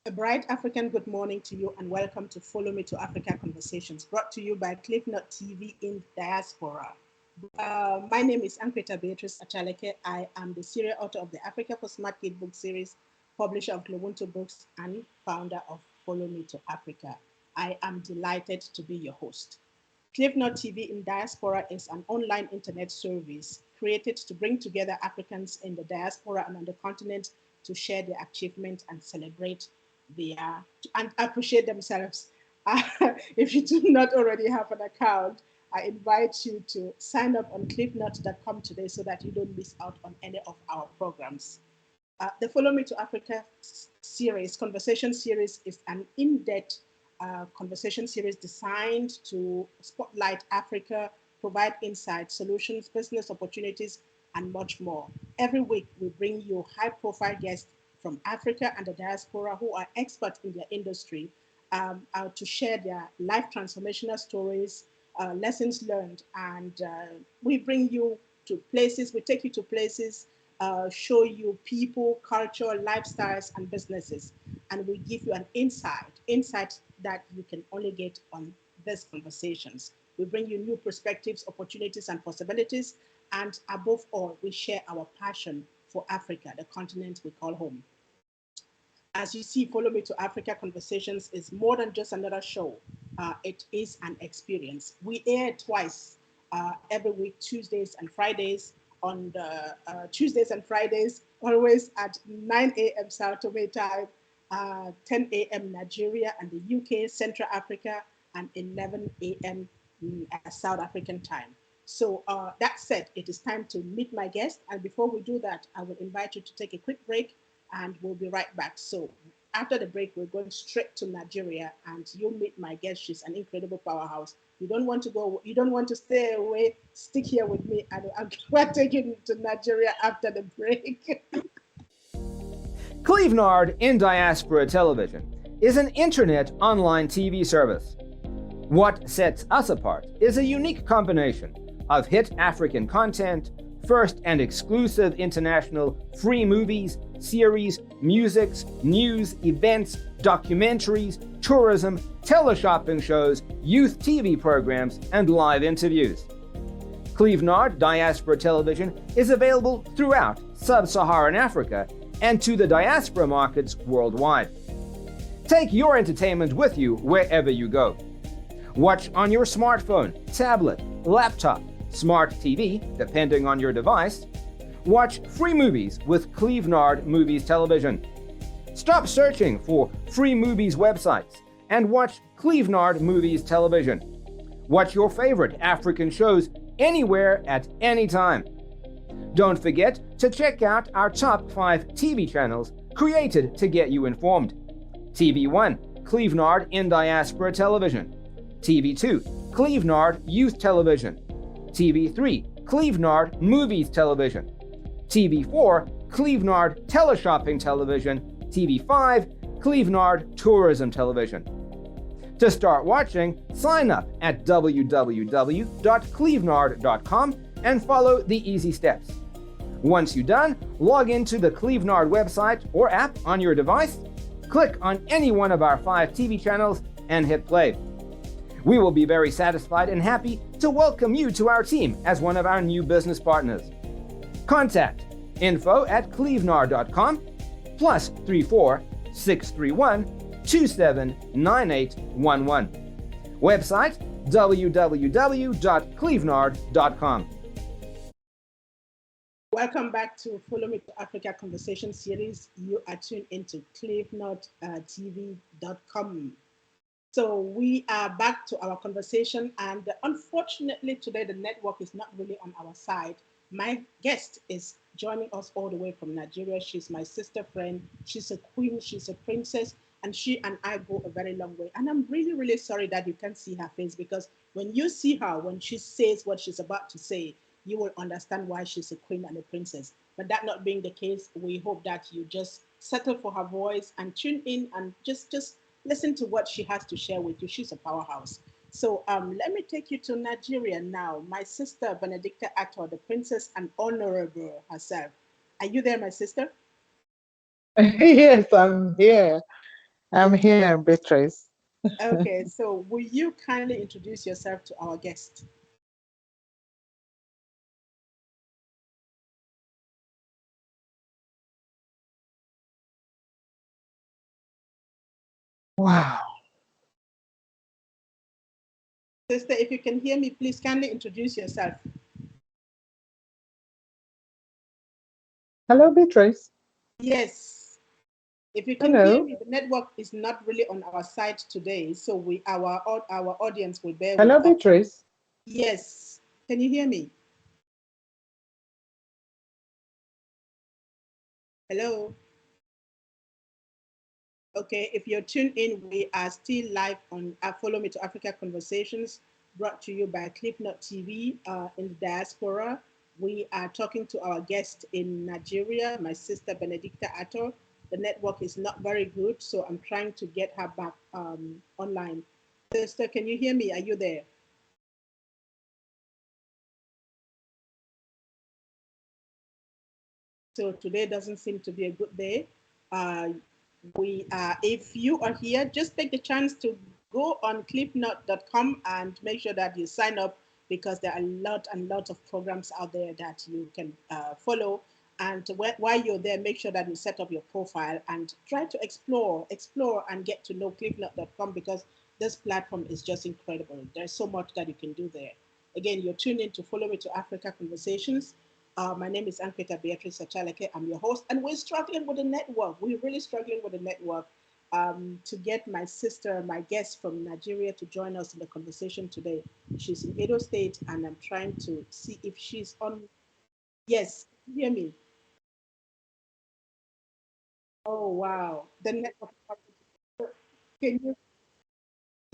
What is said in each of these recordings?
A bright African good morning to you and welcome to Follow Me to Africa Conversations, brought to you by CliffNote TV in Diaspora. My name is Ankreta Beatrice Achaleke. I am the serial author of the Africa for Smart Kid book series, publisher of Globunto Books, and founder of Follow Me to Africa. I am delighted to be your host. CliffNote TV in Diaspora is an online internet service created to bring together Africans in the diaspora and on the continent to share their achievements and celebrate their and appreciate themselves. If you do not already have an account, I invite you to sign up on cliffnote.com today so that you don't miss out on any of our programs. The Follow Me to Africa series, conversation series, is an in depth conversation series designed to spotlight Africa, provide insights, solutions, business opportunities, and much more. Every week, we bring you high profile guests from Africa and the diaspora who are experts in their industry to share their life transformational stories, lessons learned, and we bring you to places, we take you to places, show you people, culture, lifestyles, and businesses, and we give you an insight that you can only get on these conversations. We bring you new perspectives, opportunities, and possibilities, and above all, we share our passion for Africa, the continent we call home. As you see, Follow Me to Africa Conversations is more than just another show. It is an experience. We air twice every week, Tuesdays and Fridays. On the Tuesdays and Fridays, always at 9 a.m. Sao Tome time, 10 a.m. Nigeria and the UK, Central Africa, and 11 a.m. South African time. So that said, it is time to meet my guest. And before we do that, I will invite you to take a quick break and we'll be right back. So after the break, we're going straight to Nigeria and you'll meet my guest. She's an incredible powerhouse. You don't want to go, you don't want to stay away, stick here with me. And we're taking to Nigeria after the break. Clevenard in Diaspora Television is an internet online TV service. What sets us apart is a unique combination of hit African content, first and exclusive international free movies, series, musics, news, events, documentaries, tourism, teleshopping shows, youth TV programs, and live interviews. Clevenard Diaspora Television is available throughout sub-Saharan Africa and to the diaspora markets worldwide. Take your entertainment with you wherever you go. Watch on your smartphone, tablet, laptop, smart TV, depending on your device. Watch free movies with Clevenard Movies Television. Stop searching for free movies websites and watch Clevenard Movies Television. Watch your favorite African shows anywhere at any time. Don't forget to check out our top 5 TV channels created to get you informed. TV1, Clevenard in Diaspora Television. TV2, Clevenard Youth Television. TV3, Clevenard Movies Television. TV4, Clevenard Teleshopping Television. TV5, Clevenard Tourism Television. To start watching, sign up at www.clevenard.com and follow the easy steps. Once you're done, log into the Clevenard website or app on your device, click on any one of our 5 TV channels, and hit play. We will be very satisfied and happy to welcome you to our team as one of our new business partners. Contact info@clevenard.com +34 631 279811. Website www.clevenard.com. Welcome back to Follow Me to Africa Conversation series. You are tuned into cliffnotetv.com. So we are back to our conversation, and unfortunately today the network is not really on our side. My guest is joining us all the way from Nigeria. She's my sister friend. She's a queen. She's a princess, and she and I go a very long way. And I'm really, really sorry that you can't see her face, because when you see her, when she says what she's about to say, you will understand why she's a queen and a princess. But that not being the case, we hope that you just settle for her voice and tune in and just listen to what she has to share with you. She's a powerhouse. So let me take you to Nigeria now. My sister, Benedicta Attoh, the princess and honorable herself. Are you there, my sister? Yes, I'm here. I'm here, Beatrice. Okay, so will you kindly introduce yourself to our guest? Wow. Sister, if you can hear me, please kindly introduce yourself. Hello, Beatrice. Yes, if you can hear Hello. me, the network is not really on our side today, so our audience will bear with Hello, us. Beatrice. Yes, can you hear me? Hello. Okay, if you're tuned in, we are still live on Follow Me to Africa Conversations, brought to you by CliffNote TV in the diaspora. We are talking to our guest in Nigeria, my sister Benedicta Attoh. The network is not very good, so I'm trying to get her back online. Sister, can you hear me? Are you there? So today doesn't seem to be a good day. Uh, if you are here, just take the chance to go on cliffnote.com and make sure that you sign up because there are a lot and lot of programs out there that you can follow. And while you're there, make sure that you set up your profile and try to explore and get to know cliffnote.com because this platform is just incredible. There's so much that you can do there. Again, you're tuned in to Follow Me to Africa Conversations. My name is Ankita Beatrice Achaleke. I'm your host, and we're struggling with the network. We're really struggling with the network to get my sister, my guest from Nigeria, to join us in the conversation today. She's in Edo State, and I'm trying to see if she's on. Yes, hear me. Oh wow, the network. Can you?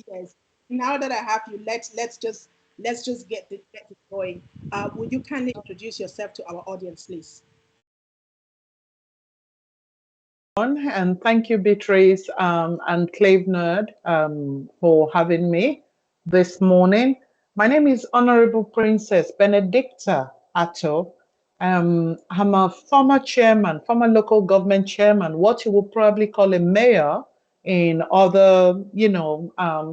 Yes. Now that I have you, let's just get it going. Would you kindly introduce yourself to our audience, please? And thank you, Beatrice and Clave Nerd, for having me this morning. My name is Honorable Princess Benedicta Attoh. I'm a former chairman, former local government chairman, what you would probably call a mayor in other,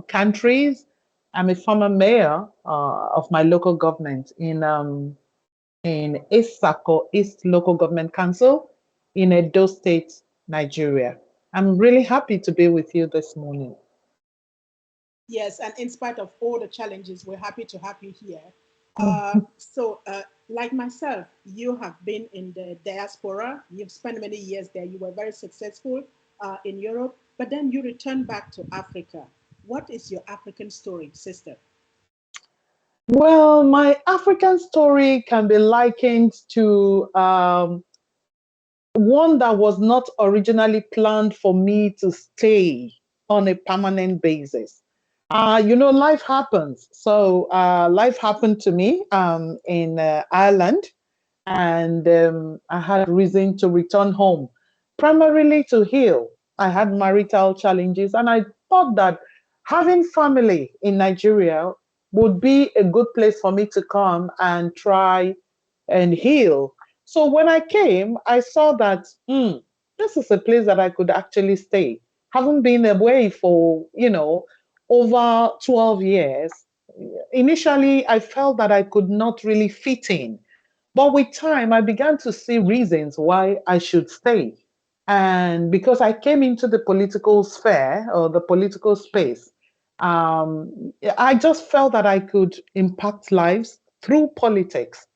countries. I'm a former mayor of my local government in East Sako, East Local Government Council in Edo State, Nigeria. I'm really happy to be with you this morning. Yes, and in spite of all the challenges, we're happy to have you here. Like myself, you have been in the diaspora. You've spent many years there. You were very successful in Europe, but then you returned back to Africa. What is your African story, sister? Well, my African story can be likened to one that was not originally planned for me to stay on a permanent basis. Life happens. So life happened to me in Ireland, and I had reason to return home, primarily to heal. I had marital challenges, and I thought that having family in Nigeria would be a good place for me to come and try and heal. So when I came, I saw that this is a place that I could actually stay. Having been away for, over 12 years, initially I felt that I could not really fit in. But with time, I began to see reasons why I should stay. And because I came into the political sphere or the political space, I just felt that I could impact lives through politics,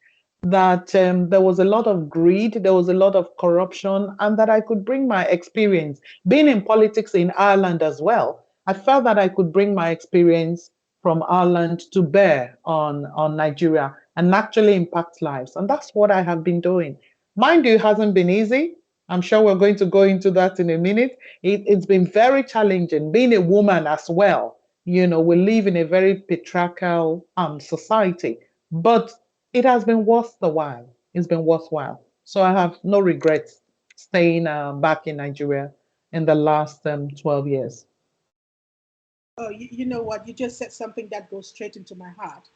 that there was a lot of greed, there was a lot of corruption, and that I could bring my experience. Being in politics in Ireland as well, I felt that I could bring my experience from Ireland to bear on Nigeria and actually impact lives. And that's what I have been doing. Mind you, it hasn't been easy. I'm sure we're going to go into that in a minute. It's been very challenging being a woman as well. We live in a very patriarchal society, but it has been worth the while. It's been worthwhile. So I have no regrets staying back in Nigeria in the last 12 years. Oh, you know what? You just said something that goes straight into my heart.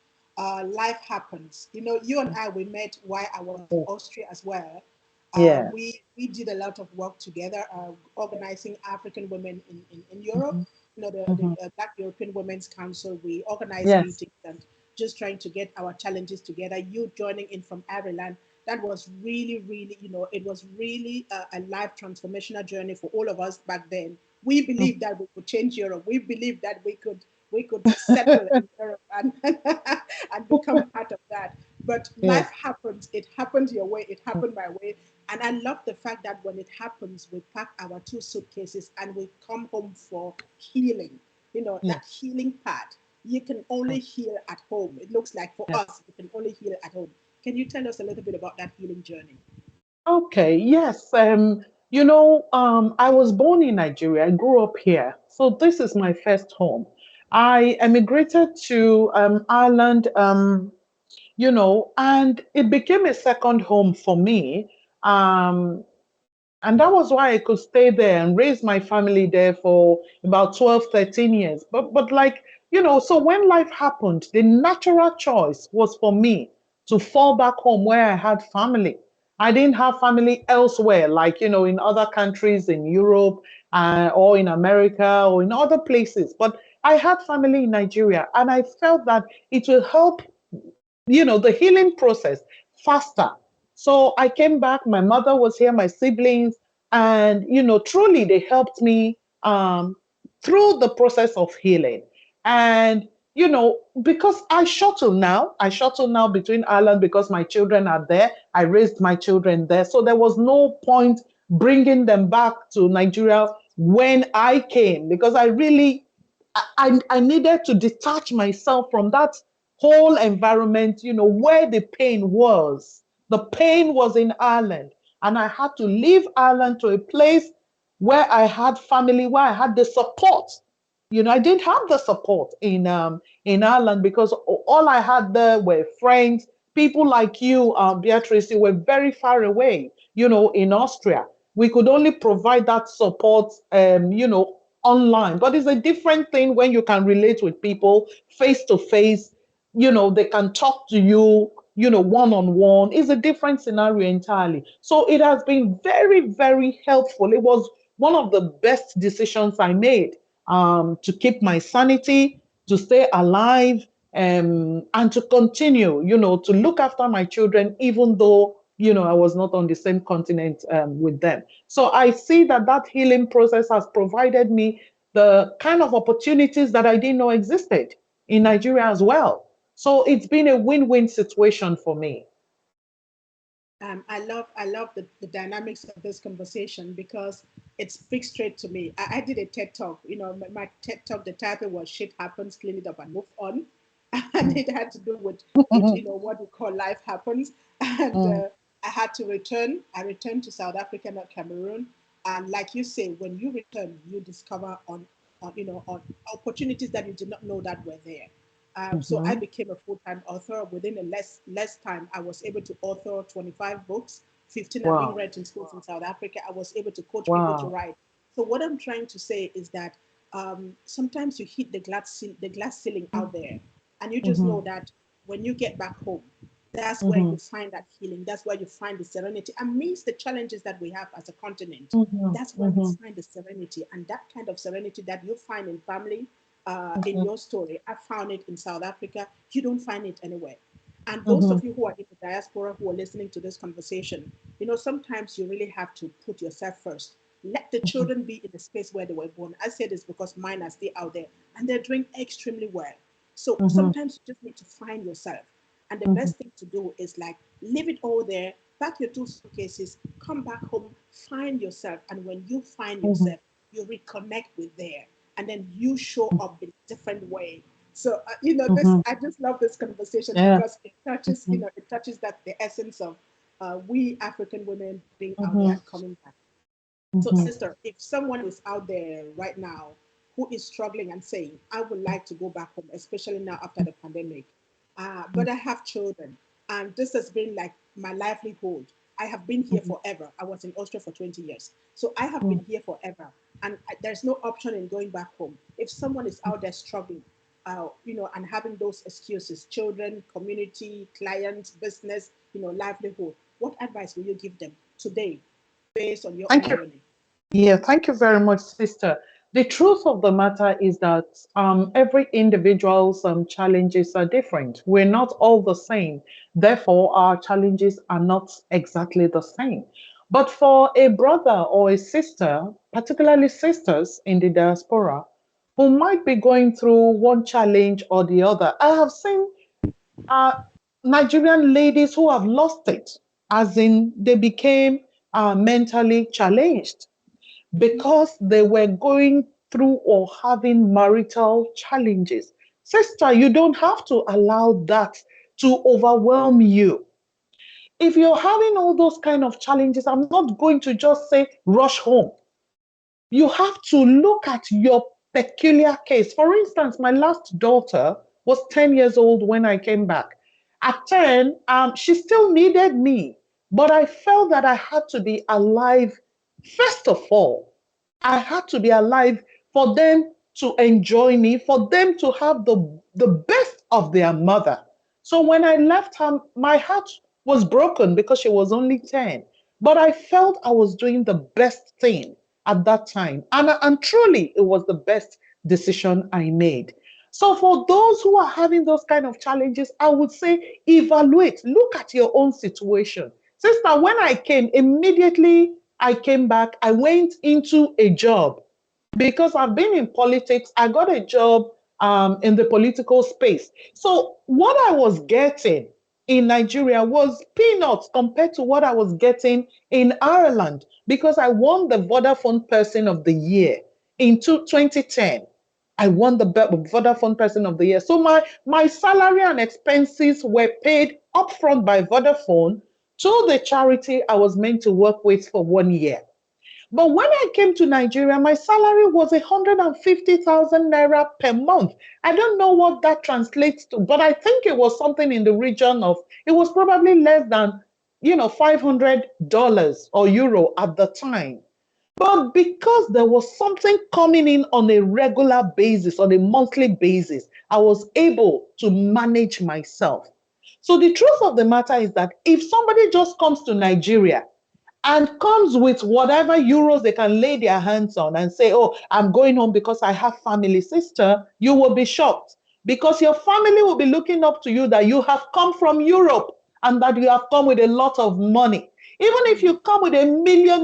Life happens. You know, you and I, we met while I was in Austria as well. Yeah. We did a lot of work together, organizing African women in Europe. Mhm. You know, Mhm. the Black European Women's Council. We organized Yes. meetings and just trying to get our challenges together. You joining in from Ireland, that was really, really, it was really a life transformational journey for all of us back then. We believed that we could change Europe. We believed that we could settle in Europe and and become part of that. But life Yes. happens. It happened your way. It happened my way. And I love the fact that when it happens, we pack our two suitcases and we come home for healing. That Yes. healing part. You can only heal at home. It looks like for Yes. us, you can only heal at home. Can you tell us a little bit about that healing journey? Okay, yes. I was born in Nigeria. I grew up here. So this is my first home. I emigrated to Ireland, and it became a second home for me. Um, and that was why I could stay there and raise my family there for about 12, 13 years. But like, so when life happened, the natural choice was for me to fall back home where I had family. I didn't have family elsewhere, like, in other countries in Europe, or in America or in other places. But I had family in Nigeria, and I felt that it will help, the healing process faster. So I came back, my mother was here, my siblings, and, truly they helped me through the process of healing. And, because I shuttle now between Ireland because my children are there. I raised my children there. So there was no point bringing them back to Nigeria when I came because I really I needed to detach myself from that whole environment, where the pain was. The pain was in Ireland. And I had to leave Ireland to a place where I had family, where I had the support. I didn't have the support in Ireland because all I had there were friends, people like you, Beatrice, you were very far away, in Austria. We could only provide that support, online. But it's a different thing when you can relate with people face to face. They can talk to you, one on one. It's a different scenario entirely. So it has been very, very helpful. It was one of the best decisions I made, to keep my sanity, to stay alive, and to continue, to look after my children, even though, I was not on the same continent with them. So I see that that healing process has provided me the kind of opportunities that I didn't know existed in Nigeria as well. So it's been a win-win situation for me. I love the dynamics of this conversation because it speaks straight to me. I did a TED talk. My TED talk. The title was "Shit Happens, Clean It Up and Move On," and it had to do with what we call life happens. And I had to return. I returned to South Africa, not Cameroon. And like you say, when you return, you discover on opportunities that you did not know that were there. So I Mhm. became a full-time author. Within a less time, I was able to author 25 books. 15 are being Wow. read in schools in South Africa. I was able to coach people to Wow. write. So what I'm trying to say is that sometimes you hit the glass ceiling out there, and you just know Mhm. that when you get back home, that's where you Mhm. find that healing. That's where you find the serenity. Amidst the challenges that we have as a continent, Mhm. that's where you Mhm. find the serenity. And that kind of serenity that you find in family, in Mhm. your story, I found it in South Africa. You don't find it anywhere. And those of Mhm. you who are in the diaspora who are listening to this conversation, sometimes you really have to put yourself first. Let the Mhm. children be in the space where they were born. I say this because mine are still out there and they're doing extremely well. So Mhm. sometimes you just need to find yourself. And the Mhm. best thing to do is like leave it all there, pack your two suitcases, come back home, find yourself. And when you find Mhm. yourself, you reconnect with there. And then you show up in a different way. So this Mhm. I just love this conversation Yeah. because it touches, Mhm. it touches that the essence of we African women being out there Mhm. and coming back. So, Mhm. sister, if someone is out there right now who is struggling and saying, I would like to go back home, especially now after the pandemic, but I have children, and this has been like my livelihood. I have been here Mhm. forever. I was in Austria for 20 years. So I have Mhm. been here forever, and there's no option in going back home. If someone is out there struggling, and having those excuses, children, community, clients, business, livelihood, what advice will you give them today based on your Thank own you. journey? Yeah, thank you very much, sister. The truth of the matter is that every individual's challenges are different. We're not all the same. Therefore, our challenges are not exactly the same. But for a brother or a sister, particularly sisters in the diaspora, who might be going through one challenge or the other, I have seen uh, Nigerian ladies who have lost it, as in they became mentally challenged because they were going through or having marital challenges. Sister, you don't have to allow that to overwhelm you. If you're having all those kind of challenges, I'm not going to just say rush home. You have to look at your peculiar case. For instance, my last daughter was 10 years old when I came back. At 10, she still needed me, but I felt that I had to be alive. First of all, I had to be alive for them to enjoy me, for them to have the best of their mother. So when I left her, my heart was broken because she was only 10. But I felt I was doing the best thing at that time. And truly, it was the best decision I made. So for those who are having those kind of challenges, I would say evaluate, look at your own situation. Sister, when I came, immediately I came back, I went into a job because I've been in politics. I got a job in the political space. So what I was getting in Nigeria was peanuts compared to what I was getting in Ireland because I won the Vodafone Person of the Year in 2010. I won the Vodafone Person of the Year. So my salary and expenses were paid upfront by Vodafone to the charity I was meant to work with for 1 year. But when I came to Nigeria, my salary was 150,000 naira per month. I don't know what that translates to, but I think it was something in the region of, it was probably less than, $500 or euro at the time. But because there was something coming in on a regular basis, on a monthly basis, I was able to manage myself. So the truth of the matter is that if somebody just comes to Nigeria and comes with whatever euros they can lay their hands on and say, oh, I'm going home because I have family, sister, you will be shocked because your family will be looking up to you that you have come from Europe and that you have come with a lot of money. Even if you come with €1 million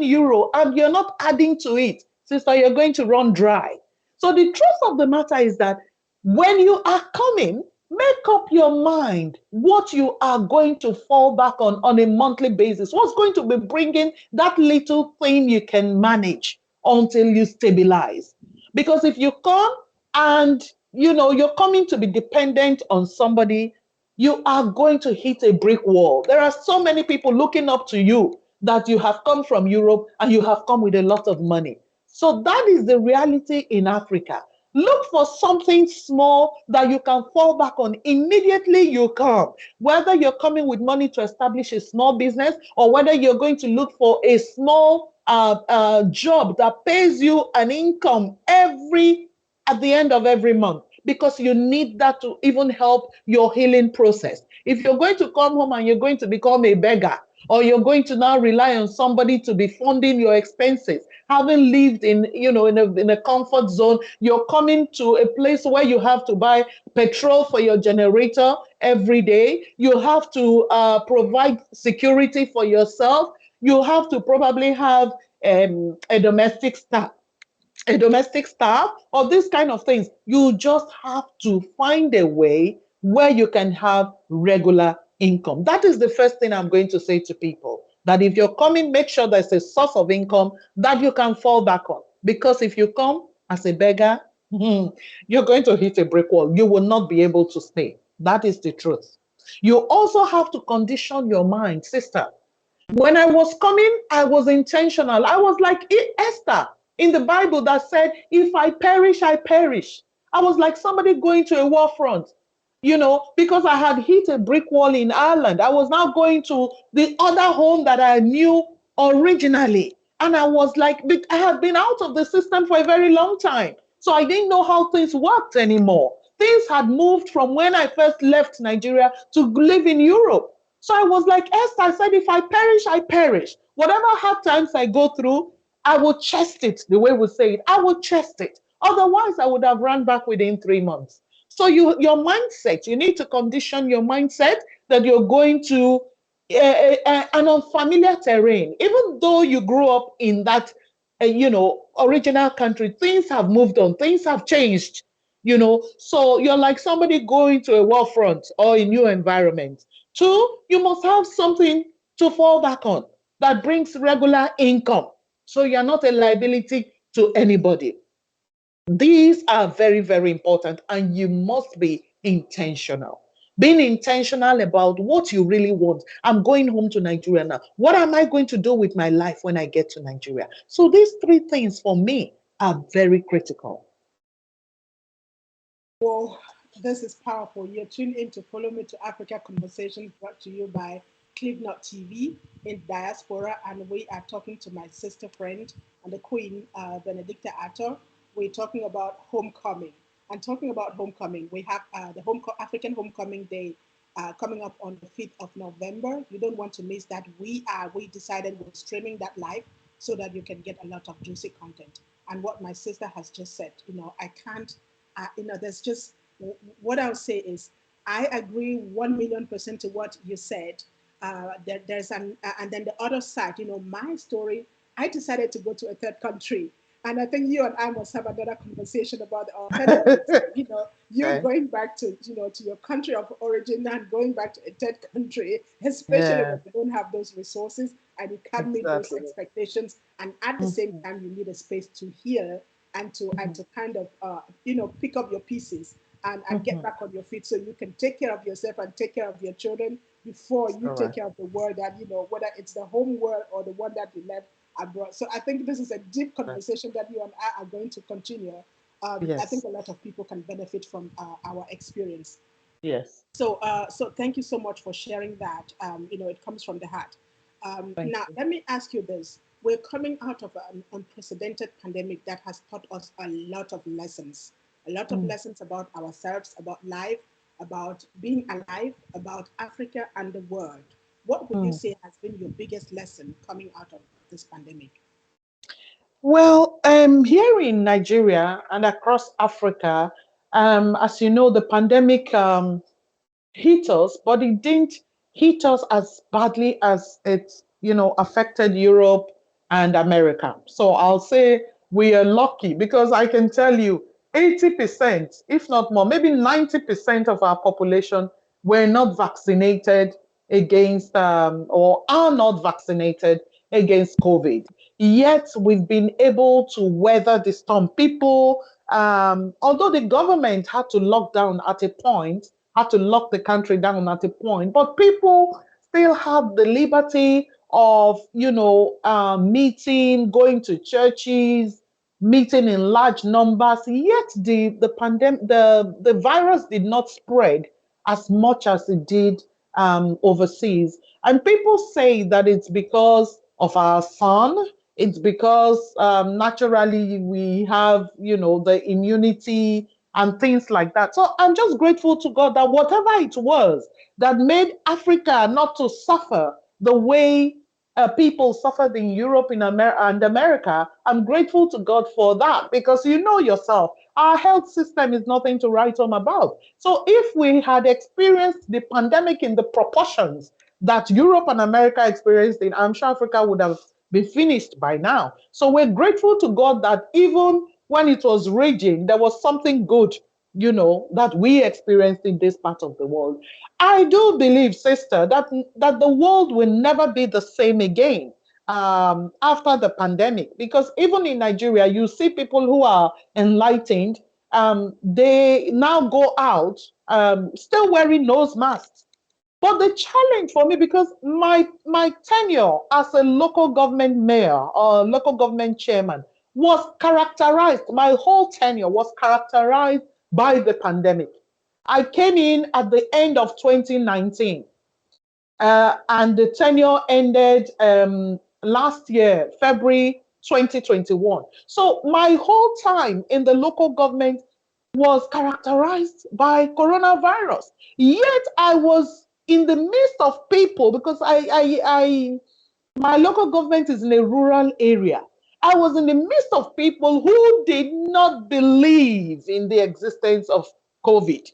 and you're not adding to it, sister, you're going to run dry. So the truth of the matter is that when you are coming, make up your mind what you are going to fall back on a monthly basis. What's going to be bringing that little thing you can manage until you stabilize? Because if you come and you're coming to be dependent on somebody, you are going to hit a brick wall. There are so many people looking up to you that you have come from Europe and you have come with a lot of money. So that is the reality in Africa. Look for something small that you can fall back on immediately you come. Whether you're coming with money to establish a small business or whether you're going to look for a small job that pays you an income at the end of every month, because you need that to even help your healing process. If you're going to come home and you're going to become a beggar, or you're going to now rely on somebody to be funding your expenses, having lived in a comfort zone, you're coming to a place where you have to buy petrol for your generator every day. You have to provide security for yourself. You have to probably have a domestic staff, or these kind of things. You just have to find a way where you can have regular income. That is the first thing I'm going to say to people, that if you're coming, make sure there's a source of income that you can fall back on. Because if you come as a beggar, you're going to hit a brick wall. You will not be able to stay. That is the truth. You also have to condition your mind, sister. When I was coming, I was intentional. I was like Esther in the Bible that said, if I perish, I perish. I was like somebody going to a war front, because I had hit a brick wall in Ireland. I was now going to the other home that I knew originally. And I was like, I had been out of the system for a very long time. So I didn't know how things worked anymore. Things had moved from when I first left Nigeria to live in Europe. So I was like, Esther, I said, if I perish, I perish. Whatever hard times I go through, I will chest it, the way we say it. I will chest it. Otherwise, I would have run back within 3 months. So your mindset, you need to condition your mindset that you're going to an unfamiliar terrain. Even though you grew up in that, original country, things have moved on, things have changed. So you're like somebody going to a war front or a new environment. Two, you must have something to fall back on that brings regular income. So you're not a liability to anybody. These are very, very important, and you must be intentional. Being intentional about what you really want. I'm going home to Nigeria now. What am I going to do with my life when I get to Nigeria? So these three things for me are very critical. Well, this is powerful. You're tuned in to Follow Me to Africa Conversations brought to you by CliffNot TV in diaspora. And we are talking to my sister friend and the Queen, Benedicta Attoh. We're talking about homecoming. And talking about homecoming, we have the African Homecoming Day coming up on the 5th of November. You don't want to miss that. We decided we're streaming that live so that you can get a lot of juicy content. And what my sister has just said, I can't there's just what I'll say is I agree 1,000,000% to what you said. There's and then the other side, my story. I decided to go to a third country, and I think you and I must have another conversation about the alternatives. You Okay. going back to to your country of origin and going back to a third country, especially Yeah, when you don't have those resources and you can't meet those exactly. expectations, and at the same Mhm, time you need a space to heal and to kind of pick up your pieces and get mhm. back on your feet so you can take care of yourself and take care of your children before you take Correct. care of the world that whether it's the home world or the one that you left abroad. So I think this is a deep Correct. conversation that you and I are going to continue. I think Yes. a lot of people can benefit from our experience. Yes. So thank you so much for sharing that. It comes from the heart. Thank Now, you. let me ask you this. We're coming out of an unprecedented pandemic that has taught us a lot of Mm. lessons about ourselves, about life, about being alive, about Africa and the world. What would you Mm. say has been your biggest lesson coming out of this pandemic? Well, here in Nigeria and across Africa, as you know, the pandemic hit us, but it didn't hit us as badly as it, affected Europe and America. So I'll say we are lucky because I can tell you 80%, if not more, maybe 90% of our population were not vaccinated against or are not vaccinated against COVID. Yet we've been able to weather the storm. People, although the government had to lock down at a point, had to lock the country down at a point, but people still have the liberty of, meeting, going to churches, meeting in large numbers. Yet the pandemic, the virus did not spread as much as it did overseas. And people say that it's because of our sun. It's because naturally we have, the immunity and things like that. So I'm just grateful to God that whatever it was that made Africa not to suffer the way people suffered in Europe and America, I'm grateful to God for that because you know yourself, our health system is nothing to write home about. So if we had experienced the pandemic in the proportions that Europe and America experienced in, I'm sure Africa would have been finished by now. So we're grateful to God that even when it was raging, there was something good, that we experienced in this part of the world. I do believe, sister, that the world will never be the same again after the pandemic. Because even in Nigeria, you see people who are enlightened. They now go out still wearing nose masks. But the challenge for me, because my tenure as a local government mayor or local government chairman was characterized, my whole tenure was characterized by the pandemic. I came in at the end of 2019, and the tenure ended last year, February 2021. So my whole time in the local government was characterized by coronavirus. Yet I was in the midst of people, because my local government is in a rural area. I was in the midst of people who did not believe in the existence of COVID.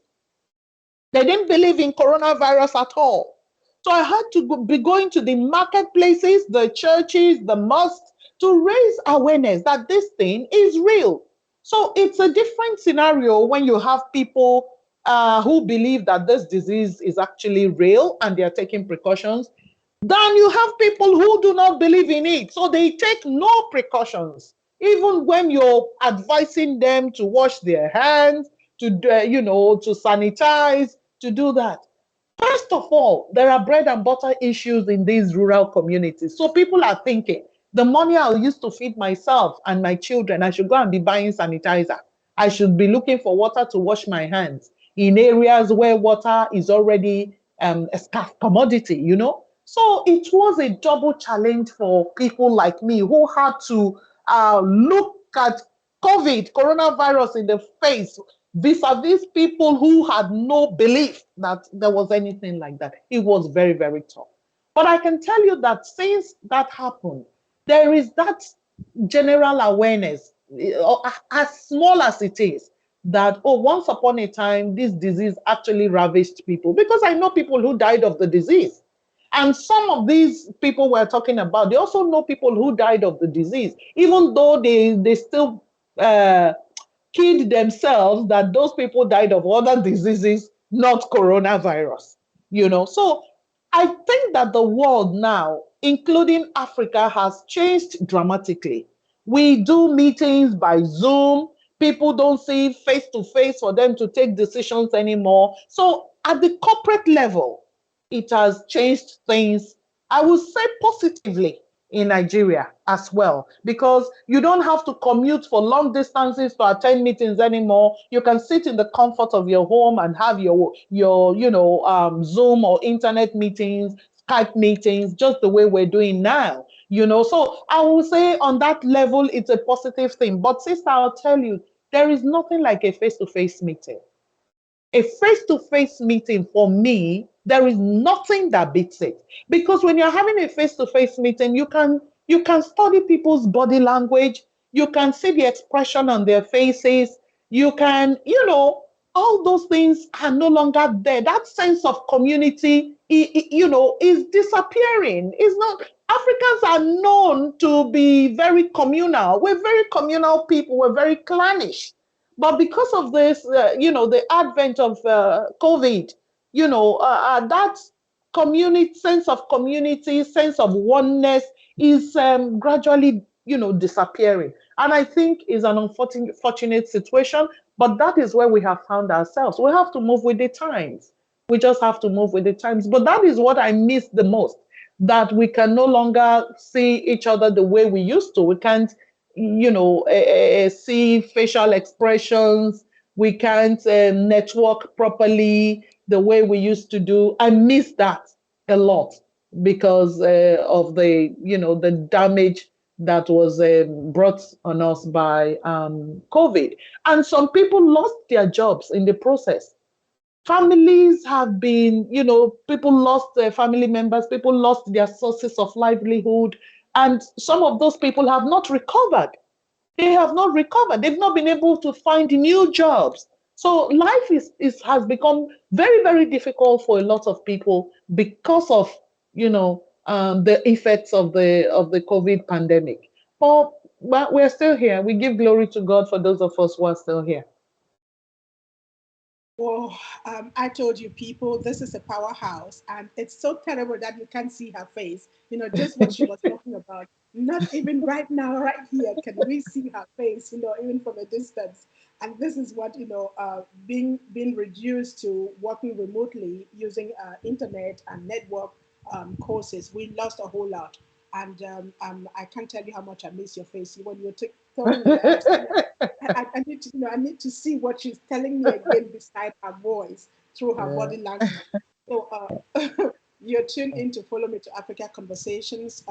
They didn't believe in coronavirus at all. So I had to be going to the marketplaces, the churches, the mosques to raise awareness that this thing is real. So it's a different scenario when you have people who believe that this disease is actually real and they are taking precautions. Then you have people who do not believe in it. So they take no precautions, even when you're advising them to wash their hands, to sanitize, to do that. First of all, there are bread and butter issues in these rural communities. So people are thinking, the money I'll use to feed myself and my children, I should go and be buying sanitizer. I should be looking for water to wash my hands in areas where water is already a scarce commodity, So it was a double challenge for people like me who had to look at coronavirus in the face vis-a-vis people who had no belief that there was anything like that. It was very, very tough. But I can tell you that since that happened, there is that general awareness, as small as it is, that, oh, once upon a time, this disease actually ravaged people. Because I know people who died of the disease. And some of these people we're talking about, they also know people who died of the disease, even though they still kid themselves that those people died of other diseases, not coronavirus. So I think that the world now, including Africa, has changed dramatically. We do meetings by Zoom. People don't see face to face for them to take decisions anymore. So at the corporate level, it has changed things, I would say, positively in Nigeria as well, because you don't have to commute for long distances to attend meetings anymore. You can sit in the comfort of your home and have your Zoom or internet meetings, Skype meetings, just the way we're doing now. So I will say on that level, it's a positive thing. But sister, I'll tell you, there is nothing like a face-to-face meeting. A face-to-face meeting, for me, there is nothing that beats it, because when you're having a face-to-face meeting, you can study people's body language, you can see the expression on their faces, you can, all those things are no longer there. That sense of community, is disappearing. It's not. Africans are known to be very communal. We're very communal people. We're very clannish. But because of this, the advent of COVID, that sense of oneness is gradually, disappearing. And I think is an unfortunate situation, but that is where we have found ourselves. We have to move with the times. We just have to move with the times. But that is what I miss the most, that we can no longer see each other the way we used to. We can't see facial expressions. We can't network properly the way we used to do. I miss that a lot because of the damage that was brought on us by COVID. And some people lost their jobs in the process. Families have been, people lost their family members, people lost their sources of livelihood, and some of those people have not recovered. They have not recovered. They've not been able to find new jobs. So life has become very, very difficult for a lot of people because of, the effects of the COVID pandemic. But we're still here. We give glory to God for those of us who are still here. Well, I told you, people, this is a powerhouse, and it's so terrible that you can't see her face. Just what she was talking about. Not even right now, right here, can we see her face. Even from a distance. And this is what being reduced to working remotely using internet and network courses. We lost a whole lot, and I can't tell you how much I miss your face. When you were telling me, I need to, I need to see what she's telling me again beside her voice through her body language. So you're tuned in to Follow Me to Africa Conversations,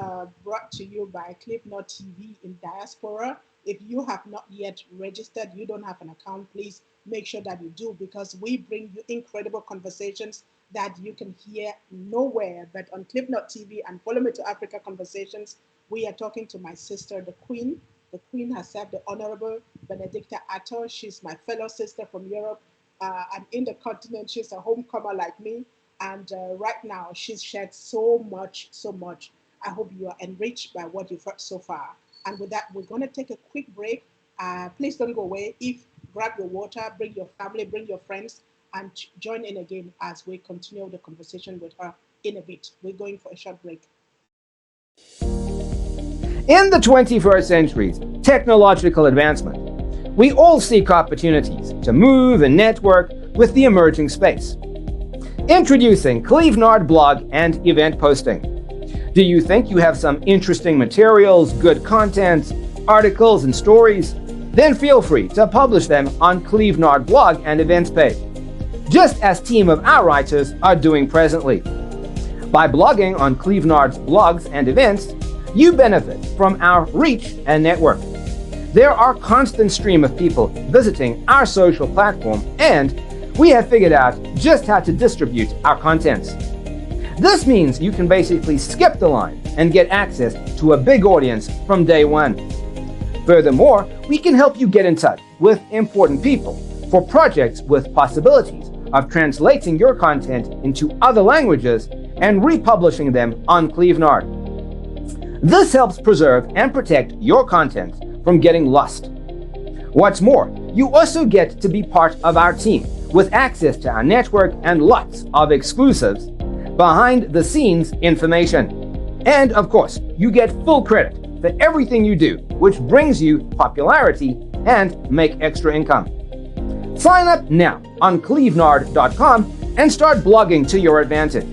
brought to you by CliffNote TV in Diaspora. If you have not yet registered, you don't have an account, please make sure that you do, because we bring you incredible conversations that you can hear nowhere but on ClipNote TV and Follow Me to Africa Conversations. We are talking to my sister, the Queen. The Queen herself, the Honorable Benedicta Attoh. She's my fellow sister from Europe and in the continent. She's a homecomer like me. And right now, she's shared so much, so much. I hope you are enriched by what you've heard so far. And with that, we're going to take a quick break. Please don't go away. If grab your water, bring your family, bring your friends, and join in again as we continue the conversation with her in a bit. We're going for a short break. In the 21st century's technological advancement, we all seek opportunities to move and network with the emerging space. Introducing Clevenard blog and event posting. Do you think you have some interesting materials, good content, articles, and stories? Then feel free to publish them on Clevenard blog and events page, just as team of our writers are doing presently. By blogging on Clevenard's blogs and events, you benefit from our reach and network. There are constant stream of people visiting our social platform, and we have figured out just how to distribute our contents. This means you can basically skip the line and get access to a big audience from day one. Furthermore, we can help you get in touch with important people for projects with possibilities of translating your content into other languages and republishing them on Clevenard. This helps preserve and protect your content from getting lost. What's more, you also get to be part of our team with access to our network and lots of exclusives, behind the scenes information. And of course, you get full credit for everything you do, which brings you popularity and make extra income. Sign up now on clevenard.com and start blogging to your advantage.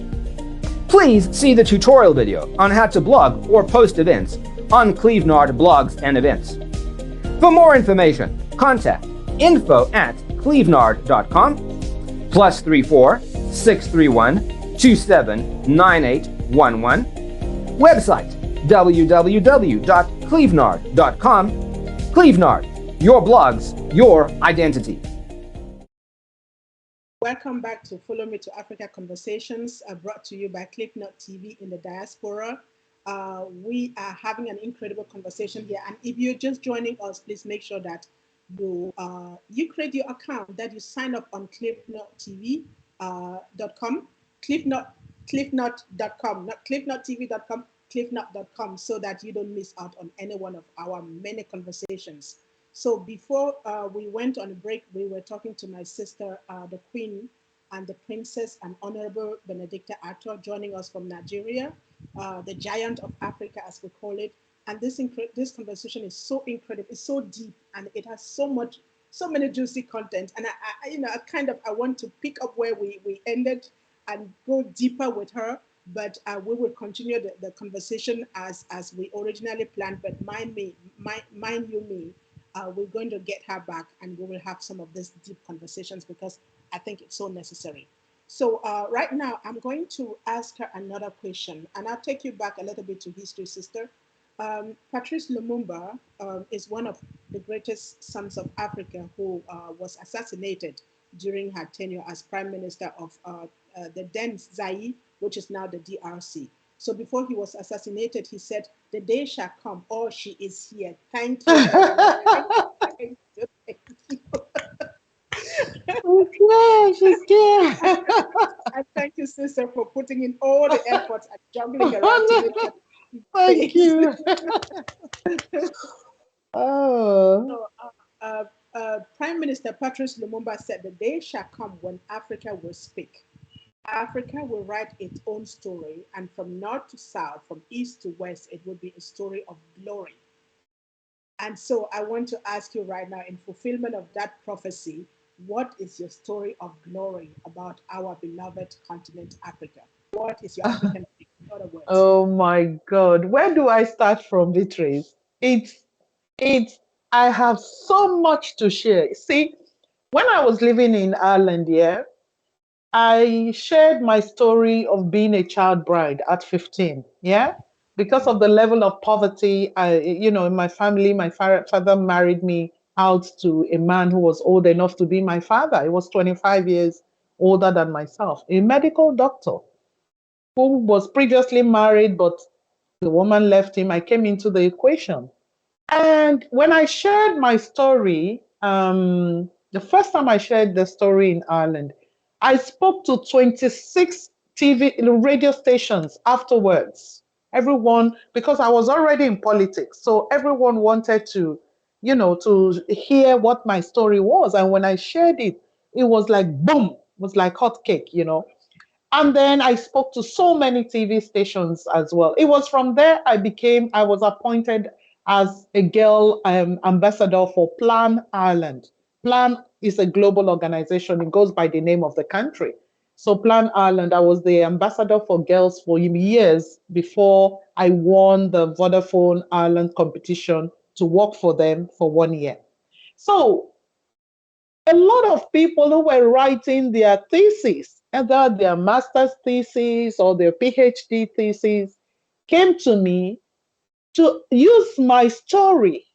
Please see the tutorial video on how to blog or post events on Clevenard blogs and events. For more information, contact info@clevenard.com +34 631 279811. Website www.clevenard.com. Clevenard, your blogs, your identity. Welcome back to Follow Me to Africa Conversations, brought to you by ClipNote TV in the diaspora. We are having an incredible conversation here, and if you're just joining us, please make sure that you create your account, that you sign up on clipnotetv.com, clipnote.com, not clipnotetv.com, clipnote.com, so that you don't miss out on any one of our many conversations. So before we went on a break, we were talking to my sister, the Queen and the Princess and Honorable Benedicta Attoh, joining us from Nigeria, the giant of Africa, as we call it. And this conversation is so incredible, it's so deep, and it has so many juicy content. And I want to pick up where we ended and go deeper with her. But we will continue the conversation as we originally planned. But mind you me, we're going to get her back and we will have some of these deep conversations because I think it's so necessary. So right now, I'm going to ask her another question, and I'll take you back a little bit to history, sister. Patrice Lumumba is one of the greatest sons of Africa who was assassinated during her tenure as Prime Minister of the then Zaire, which is now the DRC. So before he was assassinated, he said, "The day shall come, oh, she is here." Thank you. Thank you. Okay, she's here. And thank you, sister, for putting in all the efforts and juggling around to make it. Thank you. Oh. So, Prime Minister Patrice Lumumba said, "The day shall come when Africa will speak. Africa will write its own story, and from north to south, from east to west, it will be a story of glory." And so I want to ask you right now, in fulfillment of that prophecy, what is your story of glory about our beloved continent, Africa? What is your African dream, in other words? Oh my God. Where do I start from, Beatrice? It's I have so much to share. See, when I was living in Ireland, yeah, I shared my story of being a child bride at 15. Yeah. Because of the level of poverty, in my family, my father married me out to a man who was old enough to be my father. He was 25 years older than myself, a medical doctor who was previously married, but the woman left him. I came into the equation. And when I shared my story, the first time I shared the story in Ireland, I spoke to 26 TV radio stations afterwards. Everyone, because I was already in politics, so everyone wanted to, to hear what my story was. And when I shared it, it was like boom, it was like hot cake. And then I spoke to so many TV stations as well. It was from there I was appointed as a girl ambassador for Plan Ireland. Plan is a global organization. It goes by the name of the country. So Plan Ireland, I was the ambassador for girls for years before I won the Vodafone Ireland competition to work for them for 1 year. So a lot of people who were writing their thesis, either their master's thesis or their PhD thesis, came to me to use my story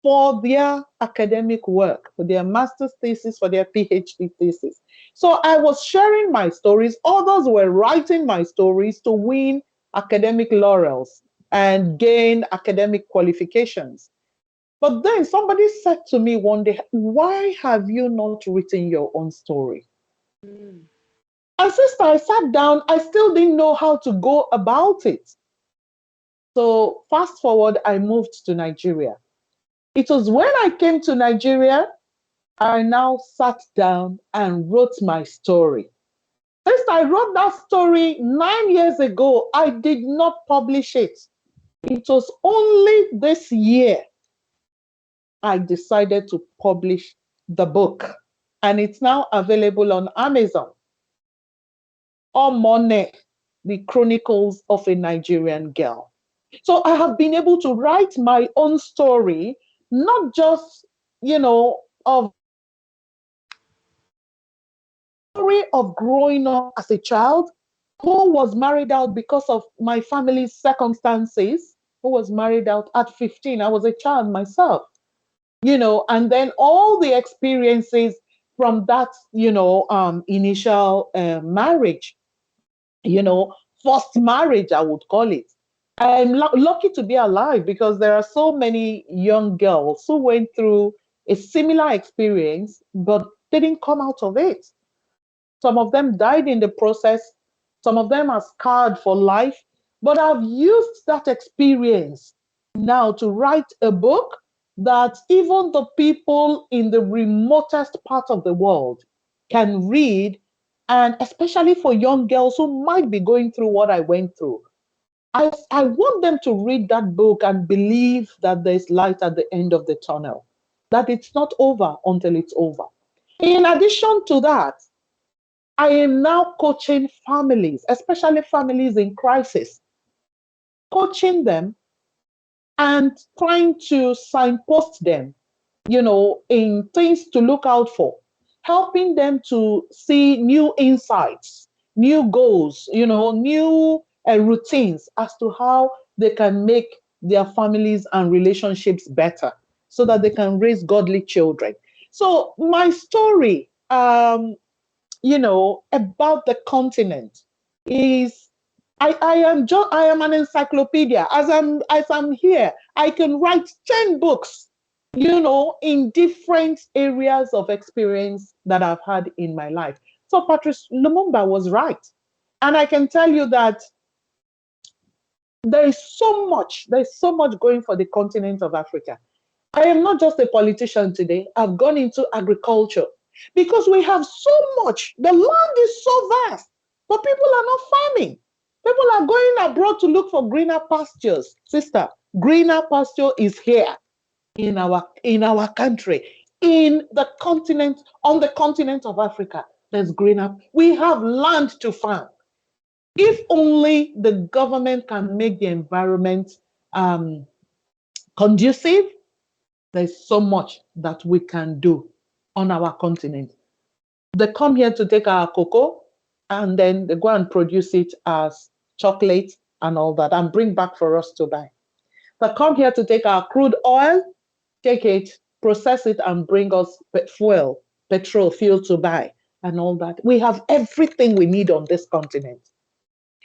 for their academic work, for their master's thesis, for their PhD thesis. So I was sharing my stories. Others were writing my stories to win academic laurels and gain academic qualifications. But then somebody said to me one day, why have you not written your own story? Mm. And sister, I sat down, I still didn't know how to go about it. So fast forward, I moved to Nigeria. It was when I came to Nigeria, I now sat down and wrote my story. Since I wrote that story 9 years ago, I did not publish it. It was only this year I decided to publish the book, and it's now available on Amazon. Omone, the Chronicles of a Nigerian Girl. So I have been able to write my own story, not just, of story of growing up as a child who was married out because of my family's circumstances, who was married out at 15. I was a child myself. And then all the experiences from that, initial marriage, first marriage, I would call it. I'm lucky to be alive because there are so many young girls who went through a similar experience but didn't come out of it. Some of them died in the process. Some of them are scarred for life. But I've used that experience now to write a book that even the people in the remotest part of the world can read, and especially for young girls who might be going through what I went through. I want them to read that book and believe that there's light at the end of the tunnel, that it's not over until it's over. In addition to that, I am now coaching families, especially families in crisis, coaching them and trying to signpost them, in things to look out for, helping them to see new insights, new goals, new routines as to how they can make their families and relationships better so that they can raise godly children. So my story, about the continent is I am an encyclopedia. As I'm here, I can write 10 books, in different areas of experience that I've had in my life. So Patrice Lumumba was right. And I can tell you that there's so much going for the continent of Africa. I am not just a politician today. I've gone into agriculture because we have so much. The land is so vast, but people are not farming. People are going abroad to look for greener pastures. Sister, greener pasture is here in our country, in the continent, on the continent of Africa. There's greener. We have land to farm. If only the government can make the environment conducive, there's so much that we can do on our continent. They come here to take our cocoa and then they go and produce it as chocolate and all that and bring back for us to buy. They come here to take our crude oil, take it, process it, and bring us fuel to buy. and all that. We have everything we need on this continent.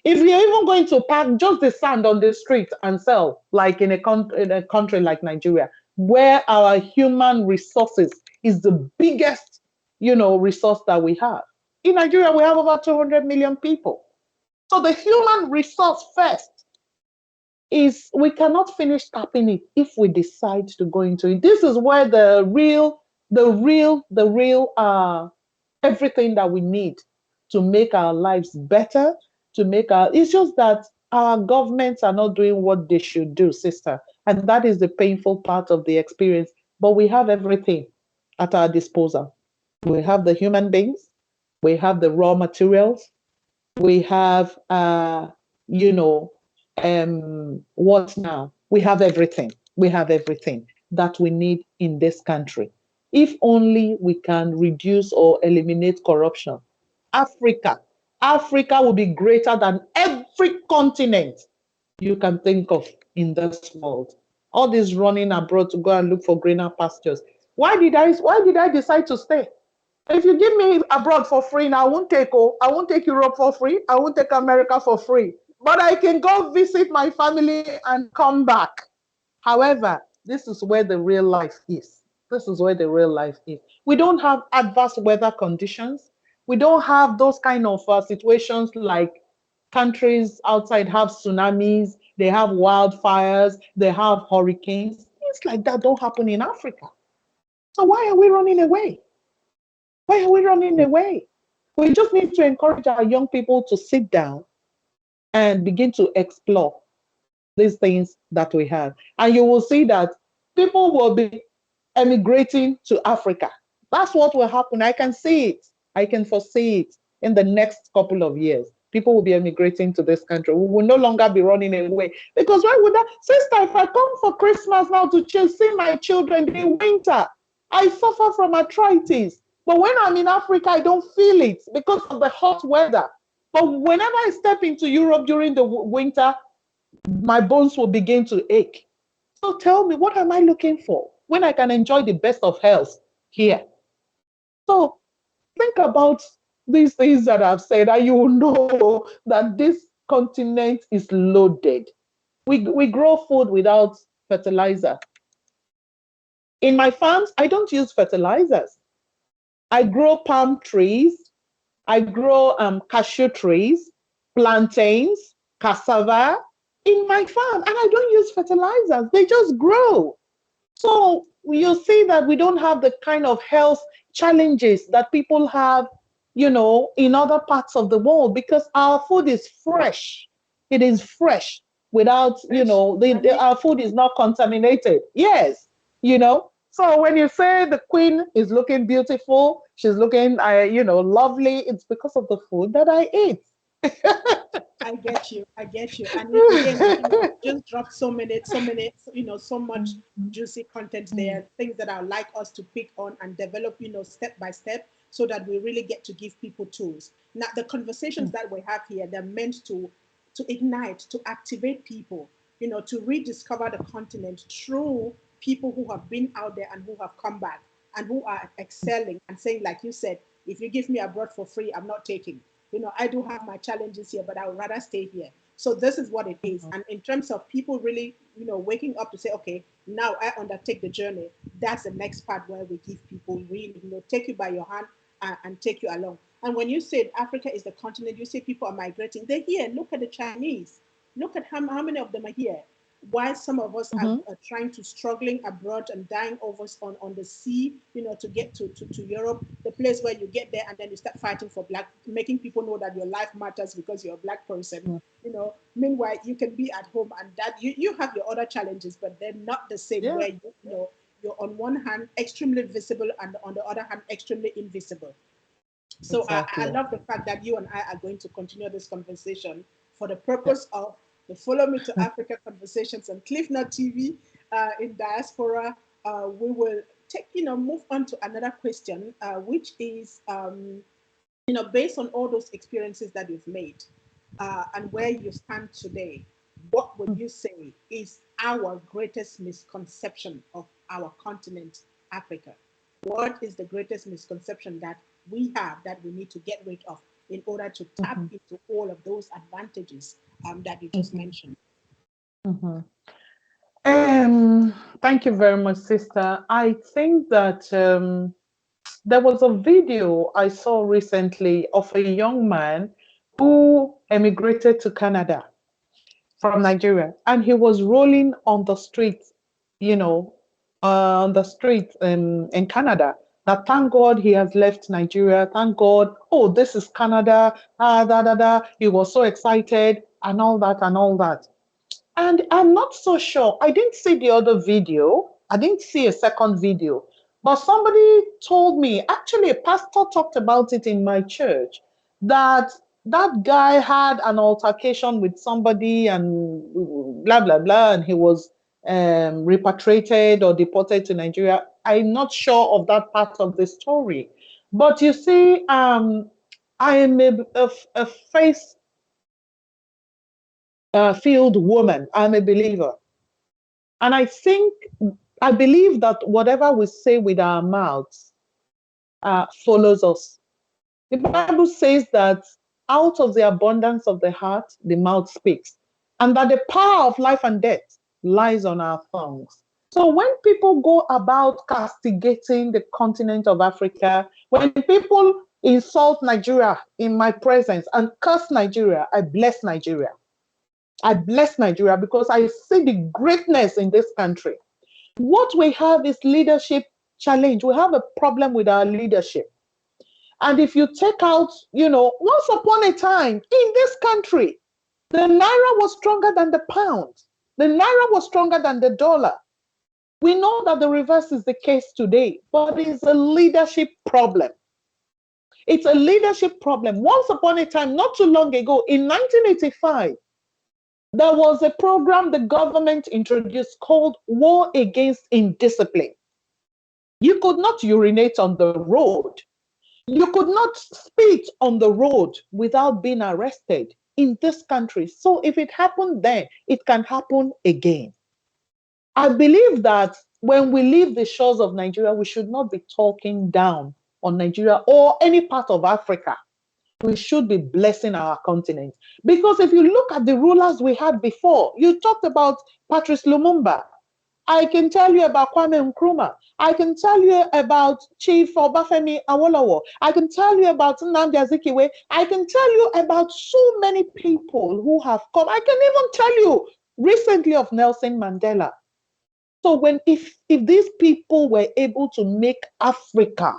If you're even going to pack just the sand on the street and sell, like in a country like Nigeria, where our human resources is the biggest, resource that we have. In Nigeria, we have over 200 million people. So the human resource first is we cannot finish tapping it if we decide to go into it. This is where the real everything that we need to make our lives better, it's just that our governments are not doing what they should do, sister. And that is the painful part of the experience. But we have everything at our disposal. We have the human beings, we have the raw materials, we have you know what now, we have everything, that we need in this country. If only we can reduce or eliminate corruption, africa africa will be greater than every continent you can think of in this world. All this running abroad to go and look for greener pastures. Why did I decide to stay? If you give me abroad for free now, I won't take Europe for free. I won't take America for free. But I can go visit my family and come back. However, this is where the real life is. This is where the real life is. We don't have adverse weather conditions. We don't have those kind of situations like countries outside have tsunamis, they have wildfires, they have hurricanes. Things like that don't happen in Africa. So why are we running away? Why are we running away? We just need to encourage our young people to sit down and begin to explore these things that we have. And you will see that people will be emigrating to Africa. That's what will happen. I can see it. I can foresee it in the next couple of years. People will be emigrating to this country. We will no longer be running away. Because why would that? Sister, if I come for Christmas now to see my children in winter, I suffer from arthritis. But when I'm in Africa, I don't feel it because of the hot weather. But whenever I step into Europe during the winter, my bones will begin to ache. So tell me, what am I looking for when I can enjoy the best of health here? So think about these things that I've said, and you will know that this continent is loaded. We grow food without fertilizer. In my farms, I don't use fertilizers. I grow palm trees, I grow cashew trees, plantains, cassava in my farm, and I don't use fertilizers. They just grow. So you see that we don't have the kind of health challenges that people have, in other parts of the world because our food is fresh. It is fresh without, our food is not contaminated. Yes, So when you say the queen is looking beautiful, she's looking, lovely, it's because of the food that I eat. I get you. I get you. And again, just drop so many, so much juicy content there, things that I would like us to pick on and develop, step by step, so that we really get to give people tools. Now, the conversations that we have here, they're meant to ignite, to activate people, to rediscover the continent through people who have been out there and who have come back and who are excelling and saying, like you said, if you give me abroad for free, I'm not taking. I do have my challenges here, but I would rather stay here. So this is what it is. And in terms of people really, waking up to say, okay, now I undertake the journey, that's the next part where we give people really, take you by your hand and take you along. And when you said Africa is the continent, you say people are migrating. They're here. Look at the Chinese. Look at how many of them are here. Why some of us are trying to struggling abroad and dying over on the sea, to get to Europe, the place where you get there and then you start fighting for making people know that your life matters because you're a black person. Meanwhile, you can be at home and that you have your other challenges, but they're not the same where you're on one hand extremely visible and on the other hand extremely invisible. So exactly. I love the fact that you and I are going to continue this conversation for the purpose of the Follow Me to Africa conversations on CliffNote TV in diaspora. We will move on to another question, which is, based on all those experiences that you've made and where you stand today, what would you say is our greatest misconception of our continent, Africa? What is the greatest misconception that we have that we need to get rid of in order to tap Mm-hmm. into all of those advantages that you just Mm-hmm. mentioned. Mm-hmm. Thank you very much, sister. I think that there was a video I saw recently of a young man who emigrated to Canada from Nigeria, and he was rolling on the streets, you know, on the streets in Canada. That thank God he has left Nigeria. Thank God. Oh, this is Canada. Ah, da da da. He was so excited and all that and all that. And I'm not so sure. I didn't see the other video. I didn't see a second video. But somebody told me, actually, a pastor talked about it in my church, that that guy had an altercation with somebody and blah, blah, blah, and he was repatriated or deported to Nigeria. I'm not sure of that part of the story. But you see, I am a faith filled woman. I'm a believer. And I believe that whatever we say with our mouths follows us. The Bible says that out of the abundance of the heart, the mouth speaks, and that the power of life and death lies on our tongues. So when people go about castigating the continent of Africa, when people insult Nigeria in my presence and curse Nigeria, I bless Nigeria. I bless Nigeria because I see the greatness in this country. What we have is leadership challenge. We have a problem with our leadership. And if you take out, once upon a time in this country, the naira was stronger than the pound. The naira was stronger than the dollar. We know that the reverse is the case today, but it's a leadership problem. It's a leadership problem. Once upon a time, not too long ago, in 1985, there was a program the government introduced called War Against Indiscipline. You could not urinate on the road. You could not spit on the road without being arrested in this country. So if it happened then, it can happen again. I believe that when we leave the shores of Nigeria, we should not be talking down on Nigeria or any part of Africa. We should be blessing our continent. Because if you look at the rulers we had before, you talked about Patrice Lumumba. I can tell you about Kwame Nkrumah. I can tell you about Chief Obafemi Awolowo. I can tell you about Nnamdi Azikiwe. I can tell you about so many people who have come. I can even tell you recently of Nelson Mandela. So if these people were able to make Africa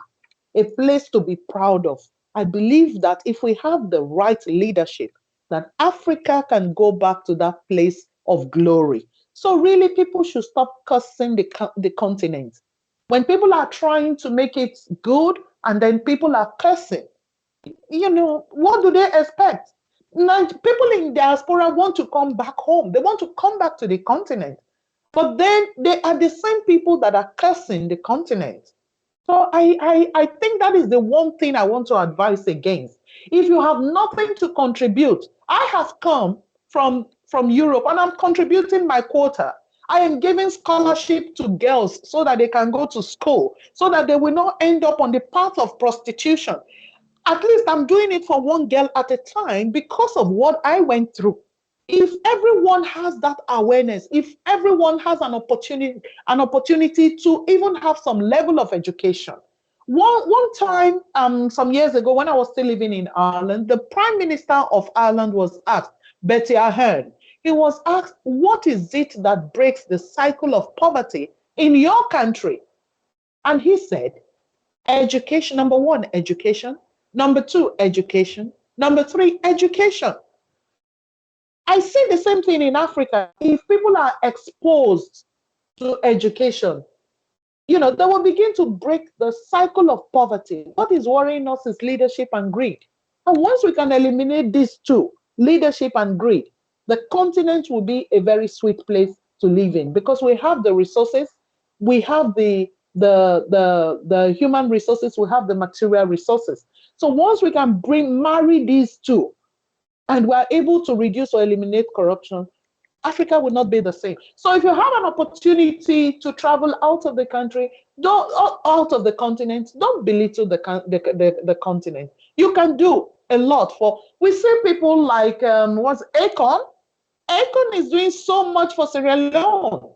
a place to be proud of, I believe that if we have the right leadership, that Africa can go back to that place of glory. So really, people should stop cursing the continent. When people are trying to make it good and then people are cursing, what do they expect? Now, people in diaspora want to come back home. They want to come back to the continent. But then they are the same people that are cursing the continent. So I think that is the one thing I want to advise against. If you have nothing to contribute, I have come from Europe and I'm contributing my quota. I am giving scholarship to girls so that they can go to school, so that they will not end up on the path of prostitution. At least I'm doing it for one girl at a time because of what I went through. If everyone has that awareness, if everyone has an opportunity to even have some level of education. One time, some years ago, when I was still living in Ireland, the Prime Minister of Ireland was asked, Betty Ahern, he was asked, what is it that breaks the cycle of poverty in your country? And he said, education. Number one, education. Number two, education. Number three, education. I see the same thing in Africa. If people are exposed to education, they will begin to break the cycle of poverty. What is worrying us is leadership and greed. And once we can eliminate these two, leadership and greed, the continent will be a very sweet place to live in because we have the resources, we have the human resources, we have the material resources. So once we can marry these two, and we're able to reduce or eliminate corruption, Africa will not be the same. So if you have an opportunity to travel out of the country, don't out of the continent, don't belittle the continent. You can do a lot for. We see people like what's Akon. Akon is doing so much for Sierra Leone.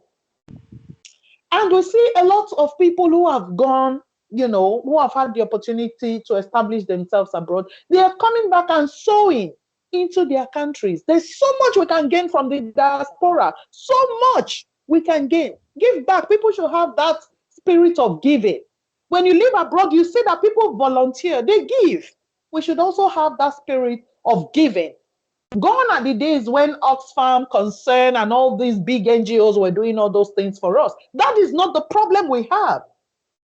And we see a lot of people who have gone, who have had the opportunity to establish themselves abroad. They are coming back and sowing into their countries. There's so much we can gain from the diaspora. So much we can gain. Give back. People should have that spirit of giving. When you live abroad, you see that people volunteer, they give. We should also have that spirit of giving. Gone are the days when Oxfam, Concern, and all these big NGOs were doing all those things for us. That is not the problem we have.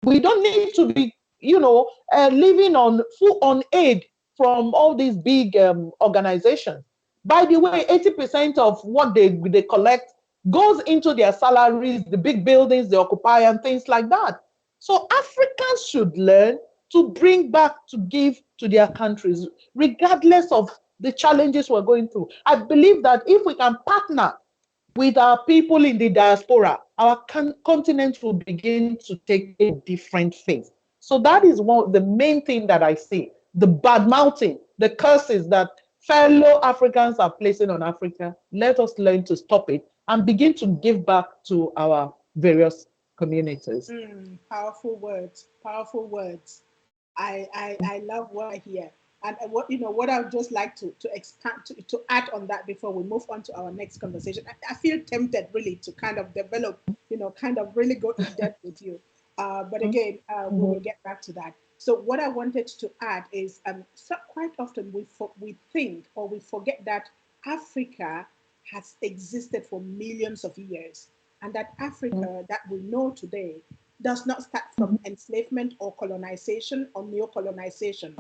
We don't need to be, living on full aid from all these big organizations. By the way, 80% of what they collect goes into their salaries, the big buildings they occupy, and things like that. So Africans should learn to bring back, to give to their countries, regardless of the challenges we're going through. I believe that if we can partner with our people in the diaspora, our continent will begin to take a different face. So that is the main thing that I see. The bad mouthing, the curses that fellow Africans are placing on Africa. Let us learn to stop it and begin to give back to our various communities. Powerful words, powerful words. I love what I hear. And what I would just like to expand to add on that before we move on to our next conversation. I feel tempted really to kind of develop, kind of really go in depth with you. But again, we will get back to that. So what I wanted to add is, so quite often we think or we forget that Africa has existed for millions of years, and that Africa that we know today does not start from enslavement or colonization or neo-colonization.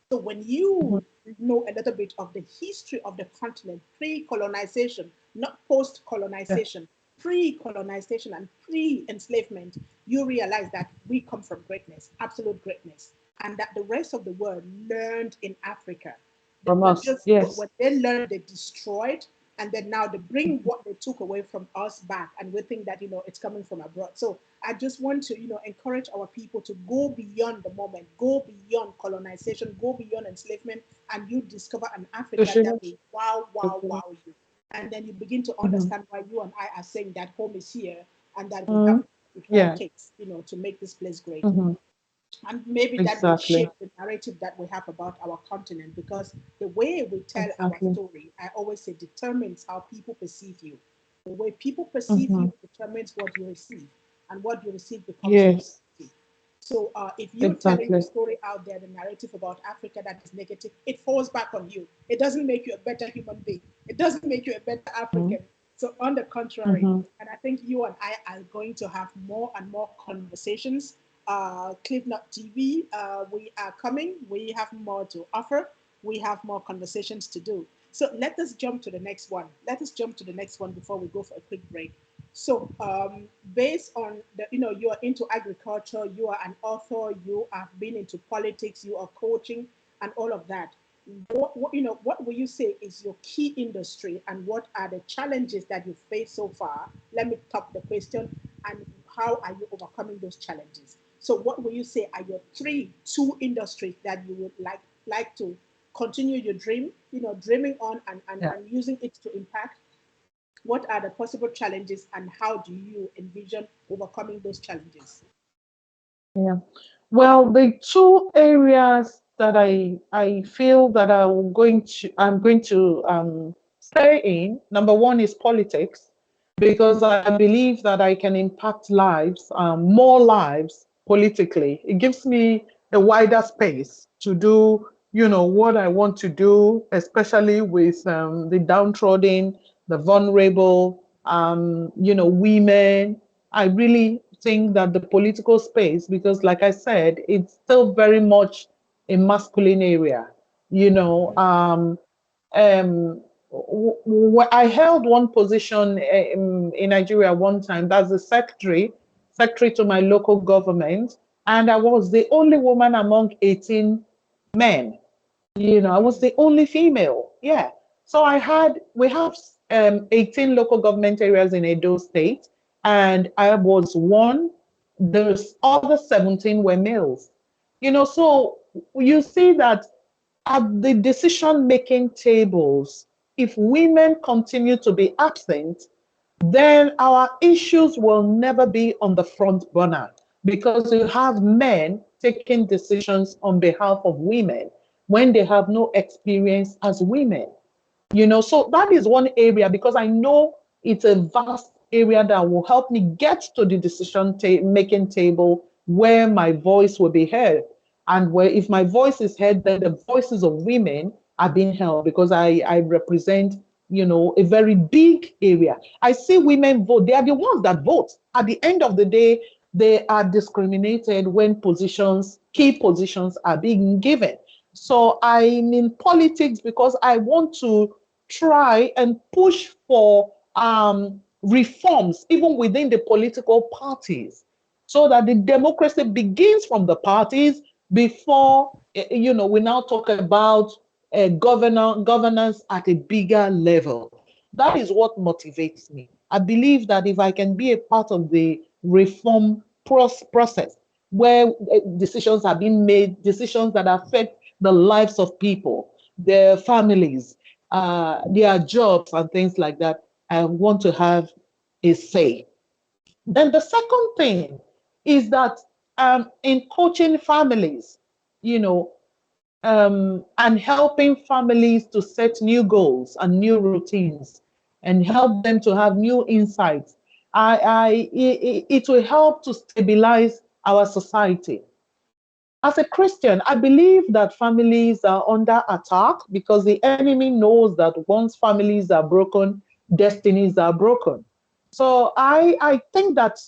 So when you know a little bit of the history of the continent, pre-colonization, not post-colonization, pre-colonization and pre-enslavement, you realize that we come from greatness, absolute greatness, and that the rest of the world learned in Africa. From us, yes. When they learned, they destroyed, and then now they bring what they took away from us back, and we think that it's coming from abroad. So I just want to encourage our people to go beyond the moment, go beyond colonization, go beyond enslavement, and you discover an Africa that will wow you, and then you begin to understand why you and I are saying that home is here, and that we have it all takes to make this place great. And maybe that will shape the narrative that we have about our continent, because the way we tell our story, I always say, determines how people perceive you. The way people perceive you determines what you receive, and what you receive becomes reality. So if you're telling the story out there, the narrative about Africa that is negative, it falls back on you. It doesn't make you a better human being. It doesn't make you a better African. So on the contrary, and I think you and I are going to have more and more conversations. CliffNote TV, we are coming. We have more to offer. We have more conversations to do. So let us jump to the next one. Let us jump to the next one before we go for a quick break. So based on you are into agriculture, you are an author, you have been into politics, you are coaching, and all of that. What will you say is your key industry, and what are the challenges that you face so far? Let me top the question, and how are you overcoming those challenges? So what will you say are your two industries that you would like to continue your dream, dreaming on and using it to impact? What are the possible challenges, and how do you envision overcoming those challenges? Yeah. Well, the two areas that I feel that I'm going to stay in. Number one is politics, because I believe that I can impact lives, more lives politically. It gives me a wider space to do, what I want to do, especially with the downtrodden, the vulnerable, women. I really think that the political space, because like I said, it's still very much a masculine area, you know. I held one position in Nigeria one time. That's the secretary to my local government, and I was the only woman among 18 men. I was the only female. Yeah. So we have 18 local government areas in Edo State, and I was one. The other 17 were males. So you see that at the decision-making tables, if women continue to be absent, then our issues will never be on the front burner because you have men taking decisions on behalf of women when they have no experience as women. So that is one area because I know it's a vast area that will help me get to the making table where my voice will be heard. And where if my voice is heard, then the voices of women are being held because I represent, a very big area. I see women vote. They are the ones that vote. At the end of the day, they are discriminated when key positions are being given. So I'm in politics because I want to try and push for reforms even within the political parties so that the democracy begins from the parties before we now talk about governance at a bigger level. That is what motivates me. I believe that if I can be a part of the reform process where decisions are being made, decisions that affect the lives of people, their families, their jobs, and things like that, I want to have a say. Then the second thing is that in coaching families, you know, and helping families to set new goals and new routines and help them to have new insights, it will help to stabilize our society. As a Christian, I believe that families are under attack because the enemy knows that once families are broken, destinies are broken. So I think that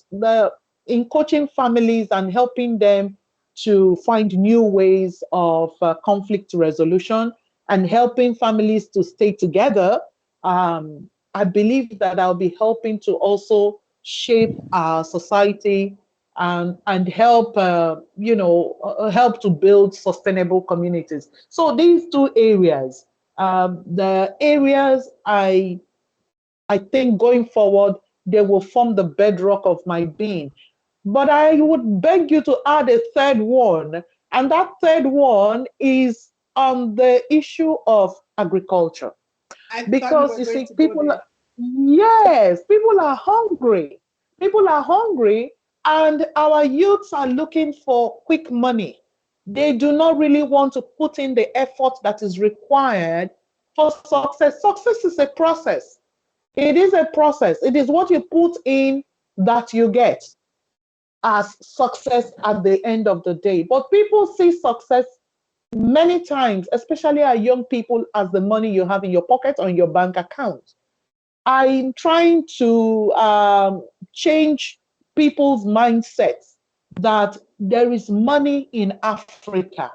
in coaching families and helping them to find new ways of conflict resolution and helping families to stay together, I believe that I'll be helping to also shape our society and help help to build sustainable communities. So these two areas, the areas I think going forward, they will form the bedrock of my being. But I would beg you to add a third one, and that third one is on the issue of agriculture. I thought you Because were you going see, to go there. yes, people are hungry. People are hungry, and our youths are looking for quick money. They do not really want to put in the effort that is required for success. Success is a process. It is a process. It is what you put in that you get as success at the end of the day. But people see success many times, especially our young people, as the money you have in your pocket or in your bank account. I'm trying to change people's mindsets that there is money in Africa.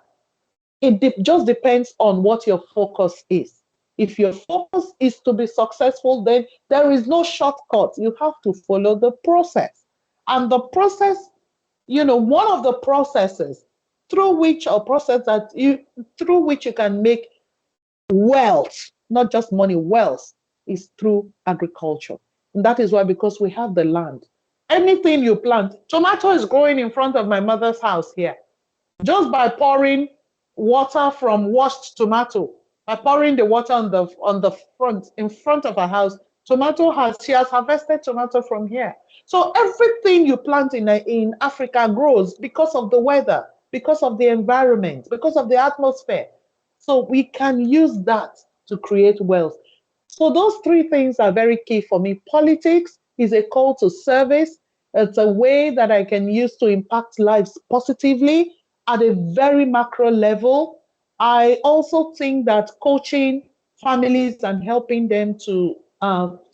Just depends on what your focus is. If your focus is to be successful, then there is no shortcut. You have to follow the process. And the process, one of the processes through which you can make wealth, not just money, wealth is through agriculture. And that is why, because we have the land. Anything you plant, tomato is growing in front of my mother's house here. Just by pouring water from washed tomato, by pouring the water on the front, in front of her house, she has harvested tomato from here. So everything you plant in Africa grows because of the weather, because of the environment, because of the atmosphere. So we can use that to create wealth. So those three things are very key for me. Politics is a call to service. It's a way that I can use to impact lives positively at a very macro level. I also think that coaching families and helping them to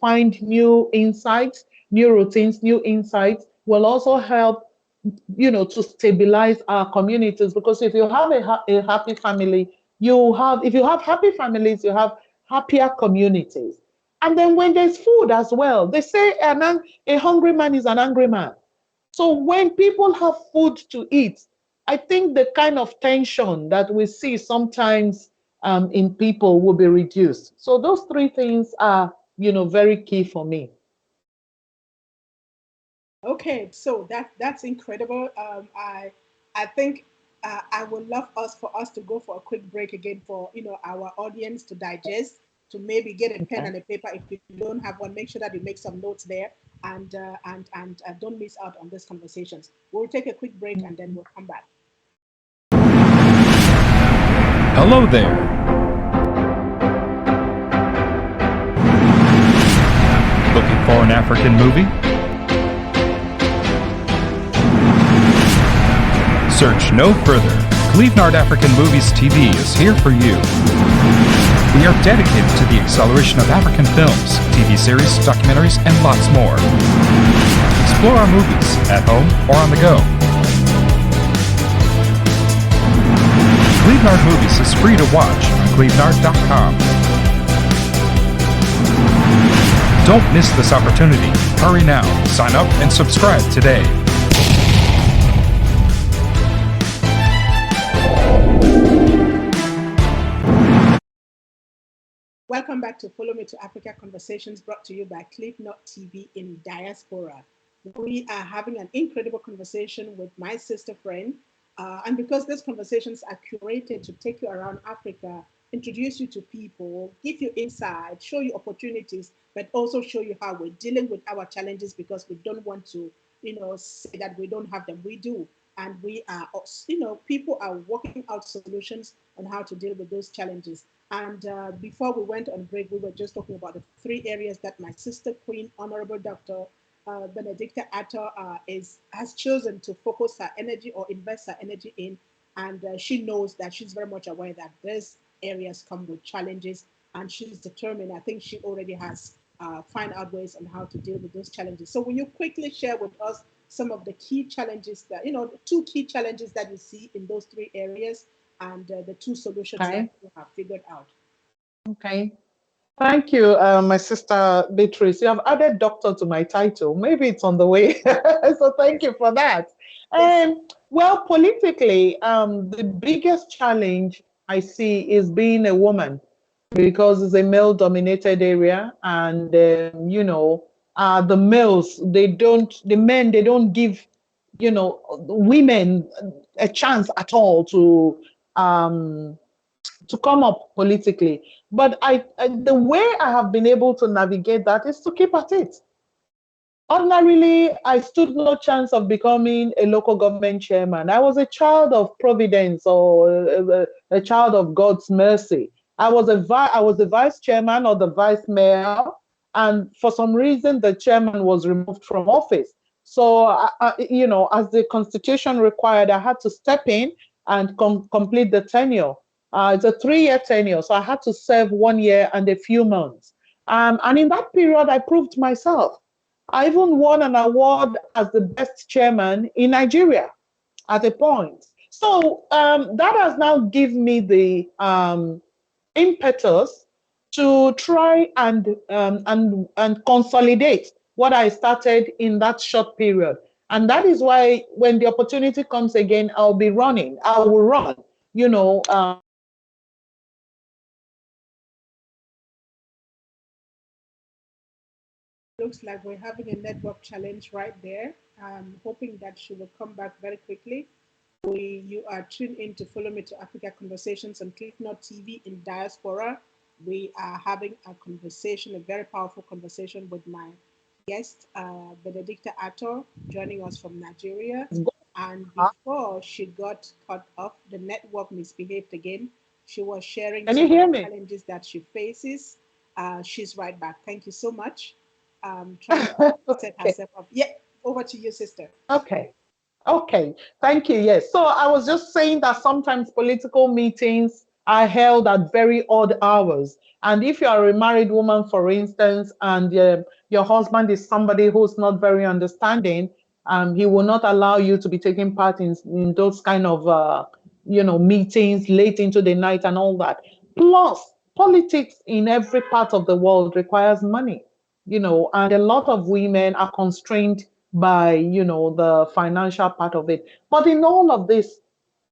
find new insights, new routines, new insights will also help, to stabilize our communities. Because if you have a happy family, if you have happy families, you have happier communities. And then when there's food as well, they say a hungry man is an angry man. So when people have food to eat, I think the kind of tension that we see sometimes in people will be reduced. So those three things are very key for me. Okay, so that's incredible. I think I would love us to go for a quick break again for our audience to digest, to maybe get a pen Okay. and a paper. If you don't have one, make sure that you make some notes there, and don't miss out on these conversations. We'll take a quick break and then we'll come back. Hello there. Looking for an African movie? Search no further. Clevenard African Movies TV is here for you. We are dedicated to the acceleration of African films, TV series, documentaries, and lots more. Explore our movies at home or on the go. Clevenard Movies is free to watch on clevenard.com. Don't miss this opportunity. Hurry now. Sign up and subscribe today. Welcome back to Follow Me to Africa Conversations, brought to you by Cliff.Not TV in Diaspora. We are having an incredible conversation with my sister friend. And because these conversations are curated to take you around Africa, introduce you to people, give you insight, show you opportunities, but also show you how we're dealing with our challenges, because we don't want to, say that we don't have them. We do. And we are, people are working out solutions on how to deal with those challenges. And before we went on break, we were just talking about the three areas that my sister Queen, Honorable Dr. Benedicta Attoh, has chosen to focus her energy or invest her energy in. And she knows that she's very much aware that these areas come with challenges, and she's determined. I think she already has find out ways on how to deal with those challenges. So will you quickly share with us some of the key challenges that, the two key challenges that you see in those three areas, and the two solutions that Okay. you have figured out? Okay. Thank you, my sister Beatrice. You have added doctor to my title. Maybe it's on the way. So thank Yes, you for that. yes. Well, politically, the biggest challenge I see is being a woman, because it's a male-dominated area, and the males, the men, they don't give women a chance at all um, to come up politically. But the way I have been able to navigate that is to keep at it. Ordinarily, I stood no chance of becoming a local government chairman. I was a child of providence, or a child of God's mercy. I was the vice chairman or the vice mayor, and for some reason, the chairman was removed from office. So, as the constitution required, I had to step in and complete the tenure. It's a 3-year tenure, so I had to serve 1 year and a few months. And in that period, I proved myself. I even won an award as the best chairman in Nigeria at a point. So that has now given me the impetus to try and consolidate what I started in that short period. And that is why when the opportunity comes again, I'll be running. I will run. You know, Looks like we're having a network challenge right there. I'm hoping that she will come back very quickly. You are tuned in to Follow Me to Africa Conversations on Cliff.Not TV in Diaspora. We are having a conversation, a very powerful conversation with my guest, Benedicta Attoh, joining us from Nigeria. And before she got cut off, the network misbehaved again. She was sharing can you some of hear the me? challenges that she faces. She's right back. Thank you so much. Trying to set Okay. herself up. Yeah, over to you, sister. Okay. Okay, thank you. Yes. So I was just saying that sometimes political meetings are held at very odd hours. And if you are a married woman, for instance, and your husband is somebody who's not very understanding, he will not allow you to be taking part in those kind of meetings late into the night and all that. Plus, politics in every part of the world requires money, and a lot of women are constrained by the financial part of it. But in all of this,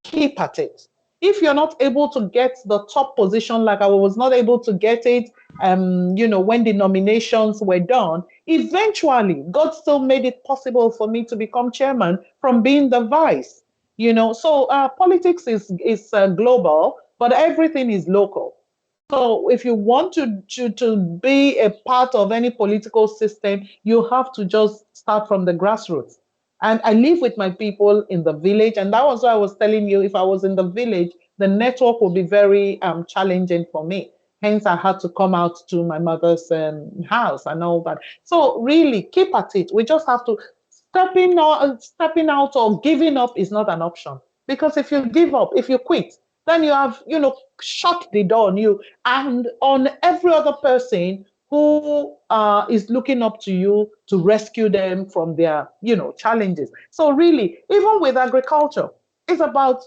keep at it. If you're not able to get the top position, like I was not able to get it, when the nominations were done, eventually God still made it possible for me to become chairman from being the vice. So politics is global, but everything is local. So if you want to be a part of any political system, you have to just start from the grassroots. And I live with my people in the village, and that was why I was telling you, if I was in the village, the network would be very challenging for me. Hence, I had to come out to my mother's house and all that. So really, keep at it. We just have to stepping out or giving up is not an option, because if you give up, if you quit, then you have shut the door on you and on every other person who is looking up to you to rescue them from their challenges. So really, even with agriculture, it's about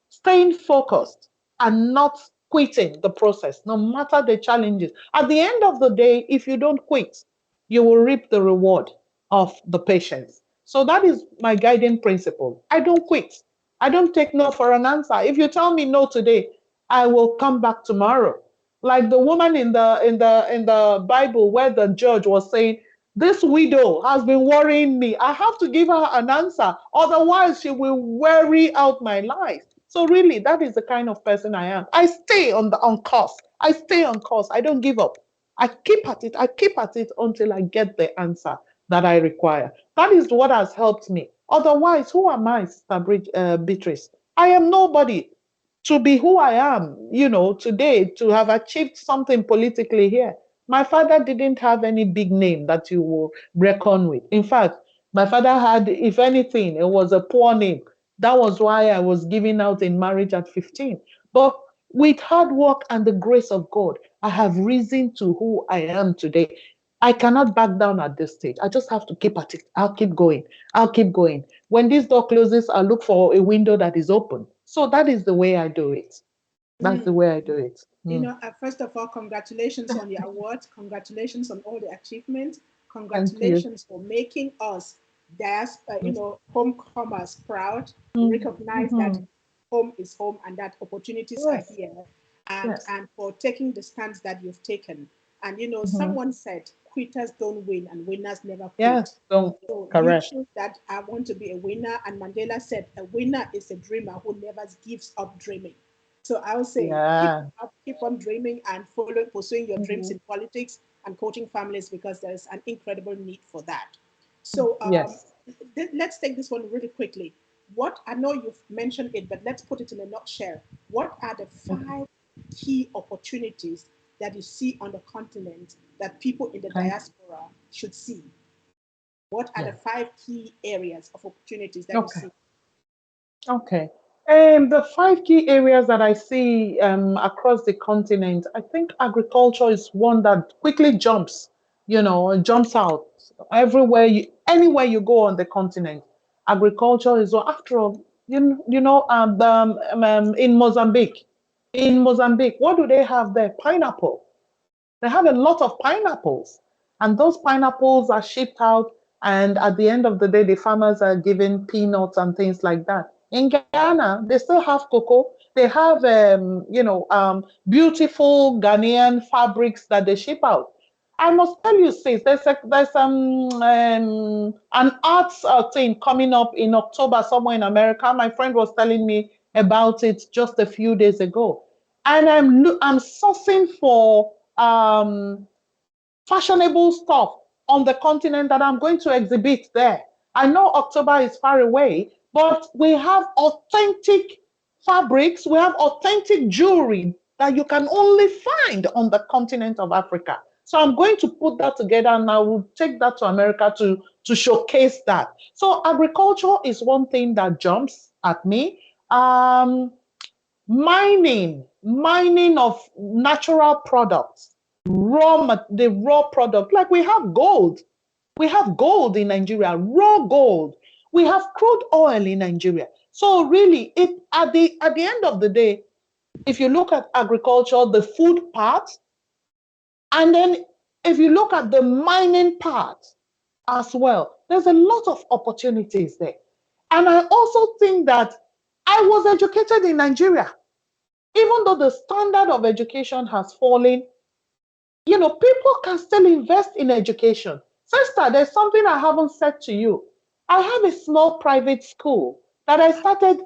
staying focused and not quitting the process, no matter the challenges. At the end of the day, if you don't quit, you will reap the reward of the patience. So that is my guiding principle. I don't quit. I don't take no for an answer. If you tell me no today, I will come back tomorrow. Like the woman in the Bible, where the judge was saying, "This widow has been worrying me. I have to give her an answer, otherwise she will weary out my life." So really, that is the kind of person I am. I stay on course. I stay on course. I don't give up. I keep at it. I keep at it until I get the answer that I require. That is what has helped me. Otherwise, who am I, Sister Beatrice? I am nobody to be who I am, today, to have achieved something politically here. My father didn't have any big name that you will reckon with. In fact, my father had, if anything, it was a poor name. That was why I was given out in marriage at 15. But with hard work and the grace of God, I have risen to who I am today. I cannot back down at this stage. I just have to keep at it. I'll keep going. I'll keep going. When this door closes, I'll look for a window that is open. So that is the way I do it. That's the Mm. way I do it. Mm. First of all, congratulations on your award. Congratulations on all the achievements. Thank you. Congratulations for making us Mm. homecomers proud. Mm. Recognize that Mhm. home is home and that opportunities are Yes. here, and Yes. and for taking the stance that you've taken. And Mhm. someone said, "Quitters don't win, and winners never quit." Yes. Don't. So you Correct. choose that I want to be a winner, and Mandela said, "A winner is a dreamer who never gives up dreaming." So I would say Yeah. keep on dreaming and pursuing your dreams Mhm. in politics and coaching families, because there's an incredible need for that. So Yes. let's take this one really quickly. What I know you've mentioned it, but let's put it in a nutshell. What are the Mhm. 5 key opportunities that you see on the continent that people in the Okay. diaspora should see? What are the Yeah. 5 key areas of opportunities that you Okay. see? Okay. The 5 key areas that I see across the continent, I think agriculture is one that quickly jumps out everywhere anywhere you go on the continent. Agriculture is one. After all, in Mozambique, what do they have there? Pineapple. They have a lot of pineapples, and those pineapples are shipped out. And at the end of the day, the farmers are given peanuts and things like that. In Ghana, they still have cocoa. They have, beautiful Ghanaian fabrics that they ship out. I must tell you, sis, there's an arts thing coming up in October somewhere in America. My friend was telling me about it just a few days ago, and I'm sourcing for fashionable stuff on the continent that I'm going to exhibit there. I know October is far away, but we have authentic fabrics, we have authentic jewelry that you can only find on the continent of Africa. So I'm going to put that together and I will take that to America to showcase that. So agriculture is one thing that jumps at me. Mining of natural products, the raw product. Like we have gold in Nigeria, raw gold. We have crude oil in Nigeria. So really, it at the end of the day, if you look at agriculture, the food part, and then if you look at the mining part as well, there's a lot of opportunities there. And I also think that I was educated in Nigeria. Even though the standard of education has fallen, people can still invest in education. Sister, there's something I haven't said to you. I have a small private school that I started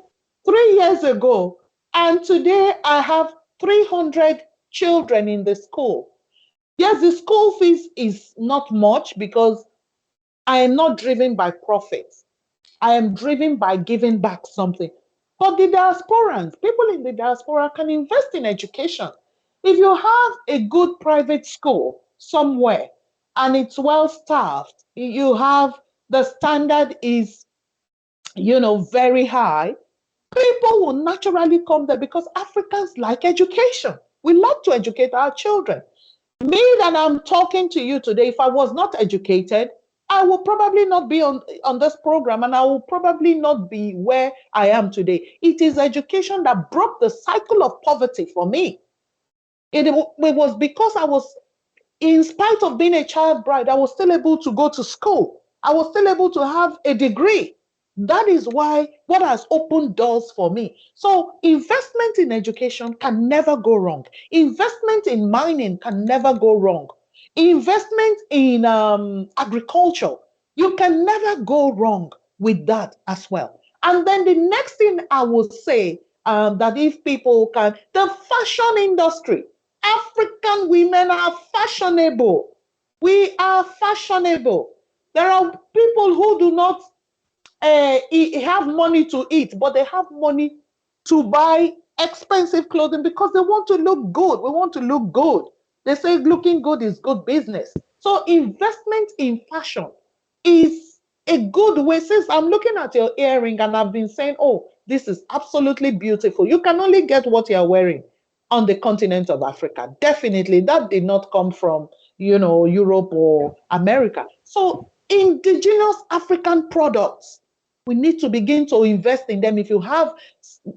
3 years ago, and today I have 300 children in the school. Yes, the school fees is not much because I am not driven by profit. I am driven by giving back something. But the diasporans, people in the diaspora can invest in education. If you have a good private school somewhere and it's well staffed, you have the standard is, very high, people will naturally come there because Africans like education. We love to educate our children. Me that I'm talking to you today, if I was not educated, I will probably not be on this program and I will probably not be where I am today. It is education that broke the cycle of poverty for me. It was because I was, in spite of being a child bride, I was still able to go to school. I was still able to have a degree. That is why what has opened doors for me. So investment in education can never go wrong. Investment in mining can never go wrong. Investment in agriculture, you can never go wrong with that as well. And then the next thing I would say, that if people can, the fashion industry. African women are fashionable. We are fashionable. There are people who do not have money to eat, but they have money to buy expensive clothing because they want to look good. We want to look good. They say looking good is good business. So investment in fashion is a good way. Since I'm looking at your earring and I've been saying, oh, this is absolutely beautiful. You can only get what you're wearing on the continent of Africa. Definitely, that did not come from, Europe or America. So indigenous African products, we need to begin to invest in them. If you have,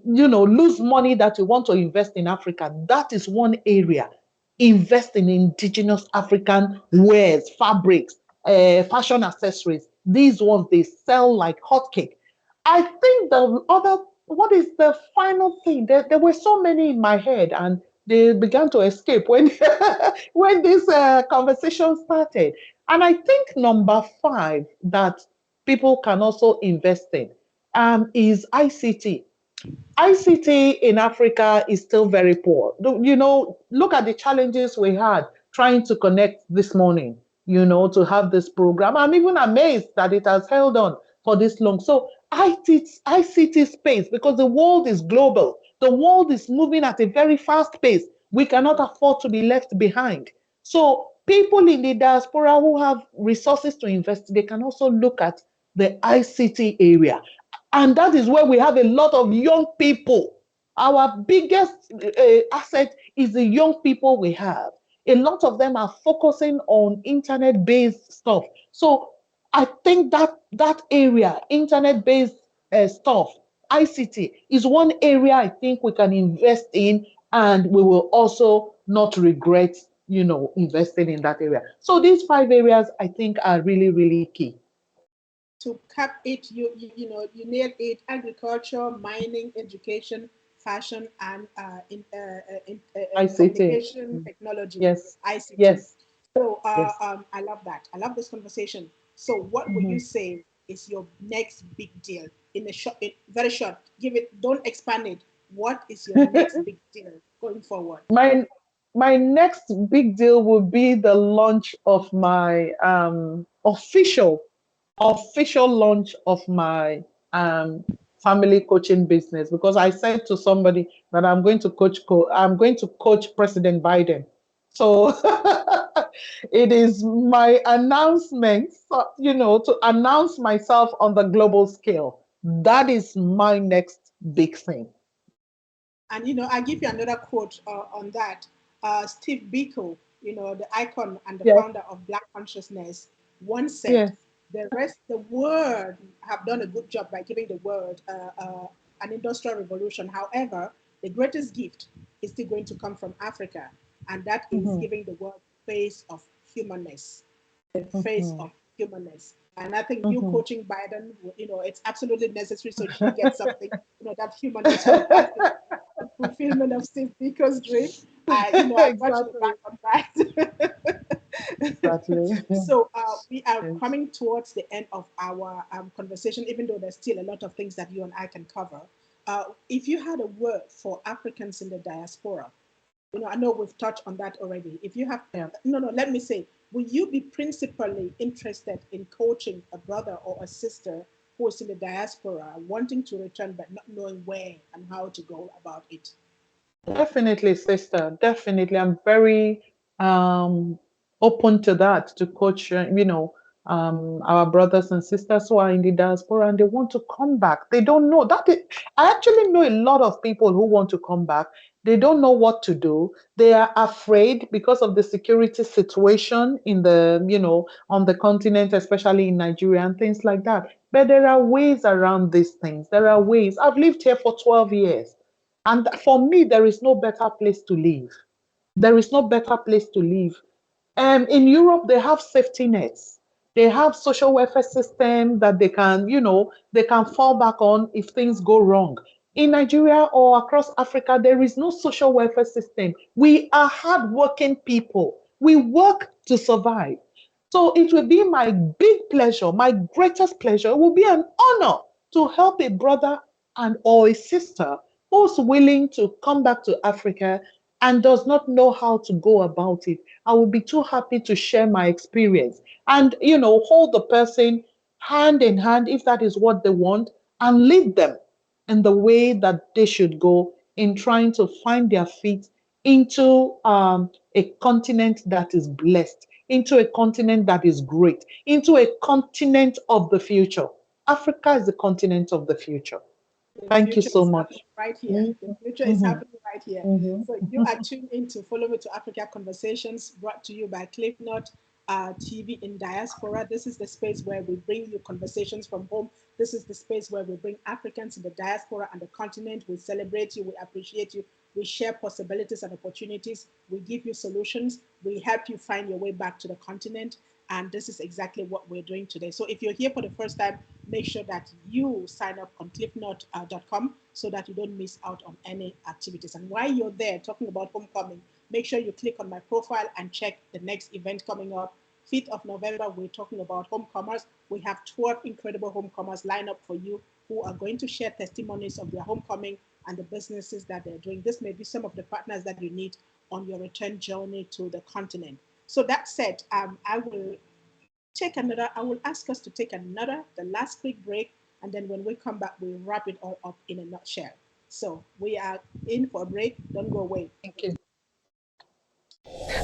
lose money that you want to invest in Africa, that is one area. Invest in indigenous African wares, fabrics, fashion accessories. These ones, they sell like hotcake. I think the other, what is the final thing? There were so many in my head and they began to escape when when this conversation started. And I think number 5 that people can also invest in is ICT. ICT in Africa is still very poor. Look at the challenges we had trying to connect this morning, to have this program. I'm even amazed that it has held on for this long. So ICT space, because the world is global, the world is moving at a very fast pace. We cannot afford to be left behind. So people in the diaspora who have resources to invest, they can also look at the ICT area. And that is where we have a lot of young people. Our biggest asset is the young people we have. A lot of them are focusing on internet-based stuff. So I think that area, internet-based stuff, ICT, is one area I think we can invest in, and we will also not regret, investing in that area. So these 5 areas I think are really, really key. To cap it, you nailed it: agriculture, mining, education, fashion, and ICT. communication technology, Yes. ICT. Yes. So Yes. I love that. I love this conversation. So what would you Mhm. say is your next big deal? In a short, very short, give it. Don't expand it. What is your next big deal going forward? my my next big deal will be the launch of my official launch of my family coaching business, because I said to somebody that I'm going to coach President Biden. So it is my announcement, to announce myself on the global scale. That is my next big thing. And I give you another quote on that. Steve Biko, the icon and the Yes, founder of Black Consciousness, once said, yes. the world have done a good job by giving the world an industrial revolution. However, the greatest gift is still going to come from Africa, and that is Mhm, giving the world the face of humanness, the face mhm. of humanness. And I think you Mhm. coaching Biden, it's absolutely necessary so she gets something, that humanitarian aspect, the fulfillment of Steve Biko's dream. I got your back Exactly. on that. Exactly. So we are Yes. coming towards the end of our conversation, even though there's still a lot of things that you and I can cover. If you had a word for Africans in the diaspora, I know we've touched on that already. If you have, Yeah. no, no, let me say, will you be principally interested in coaching a brother or a sister who is in the diaspora, wanting to return but not knowing where and how to go about it? Definitely, sister. Definitely. I'm very um, open to that, to coach, our brothers and sisters who are in the diaspora and they want to come back. They don't know that. I actually know a lot of people who want to come back. They don't know what to do. They are afraid because of the security situation on the continent, especially in Nigeria and things like that. But there are ways around these things. There are ways. I've lived here for 12 years. And for me, there is no better place to live. There is no better place to live. In Europe, they have safety nets. They have social welfare system that they can fall back on if things go wrong. In Nigeria or across Africa, there is no social welfare system. We are hardworking people. We work to survive. So it will be my big pleasure, my greatest pleasure. It will be an honor to help a brother and or a sister who's willing to come back to Africa and does not know how to go about it. I will be too happy to share my experience and hold the person hand in hand if that is what they want and lead them in the way that they should go in trying to find their feet into a continent that is blessed, into a continent that is great, into a continent of the future. Africa is the continent of the future. The Thank you future so is much. happening right here. The Mhm, future is mhm, happening right here. mhm. So you are tuned in to Follow Me to Africa Conversations, brought to you by CliffNote TV in Diaspora. This is the space where we bring you conversations from home. This is the space where we bring Africans in the diaspora and the continent. We celebrate you. We appreciate you. We share possibilities and opportunities. We give you solutions. We help you find your way back to the continent. And this is exactly what we're doing today. So if you're here for the first time, make sure that you sign up on cliffnot.com so that you don't miss out on any activities. And while you're there talking about homecoming, make sure you click on my profile and check the next event coming up. 5th of November, we're talking about homecomers. We have 12 incredible homecomers lined up for you who are going to share testimonies of their homecoming and the businesses that they're doing. This may be some of the partners that you need on your return journey to the continent. So that said, I will ask us to take the last quick break, and then when we come back, we'll wrap it all up in a nutshell. So we are in for a break. Don't go away. Thank you.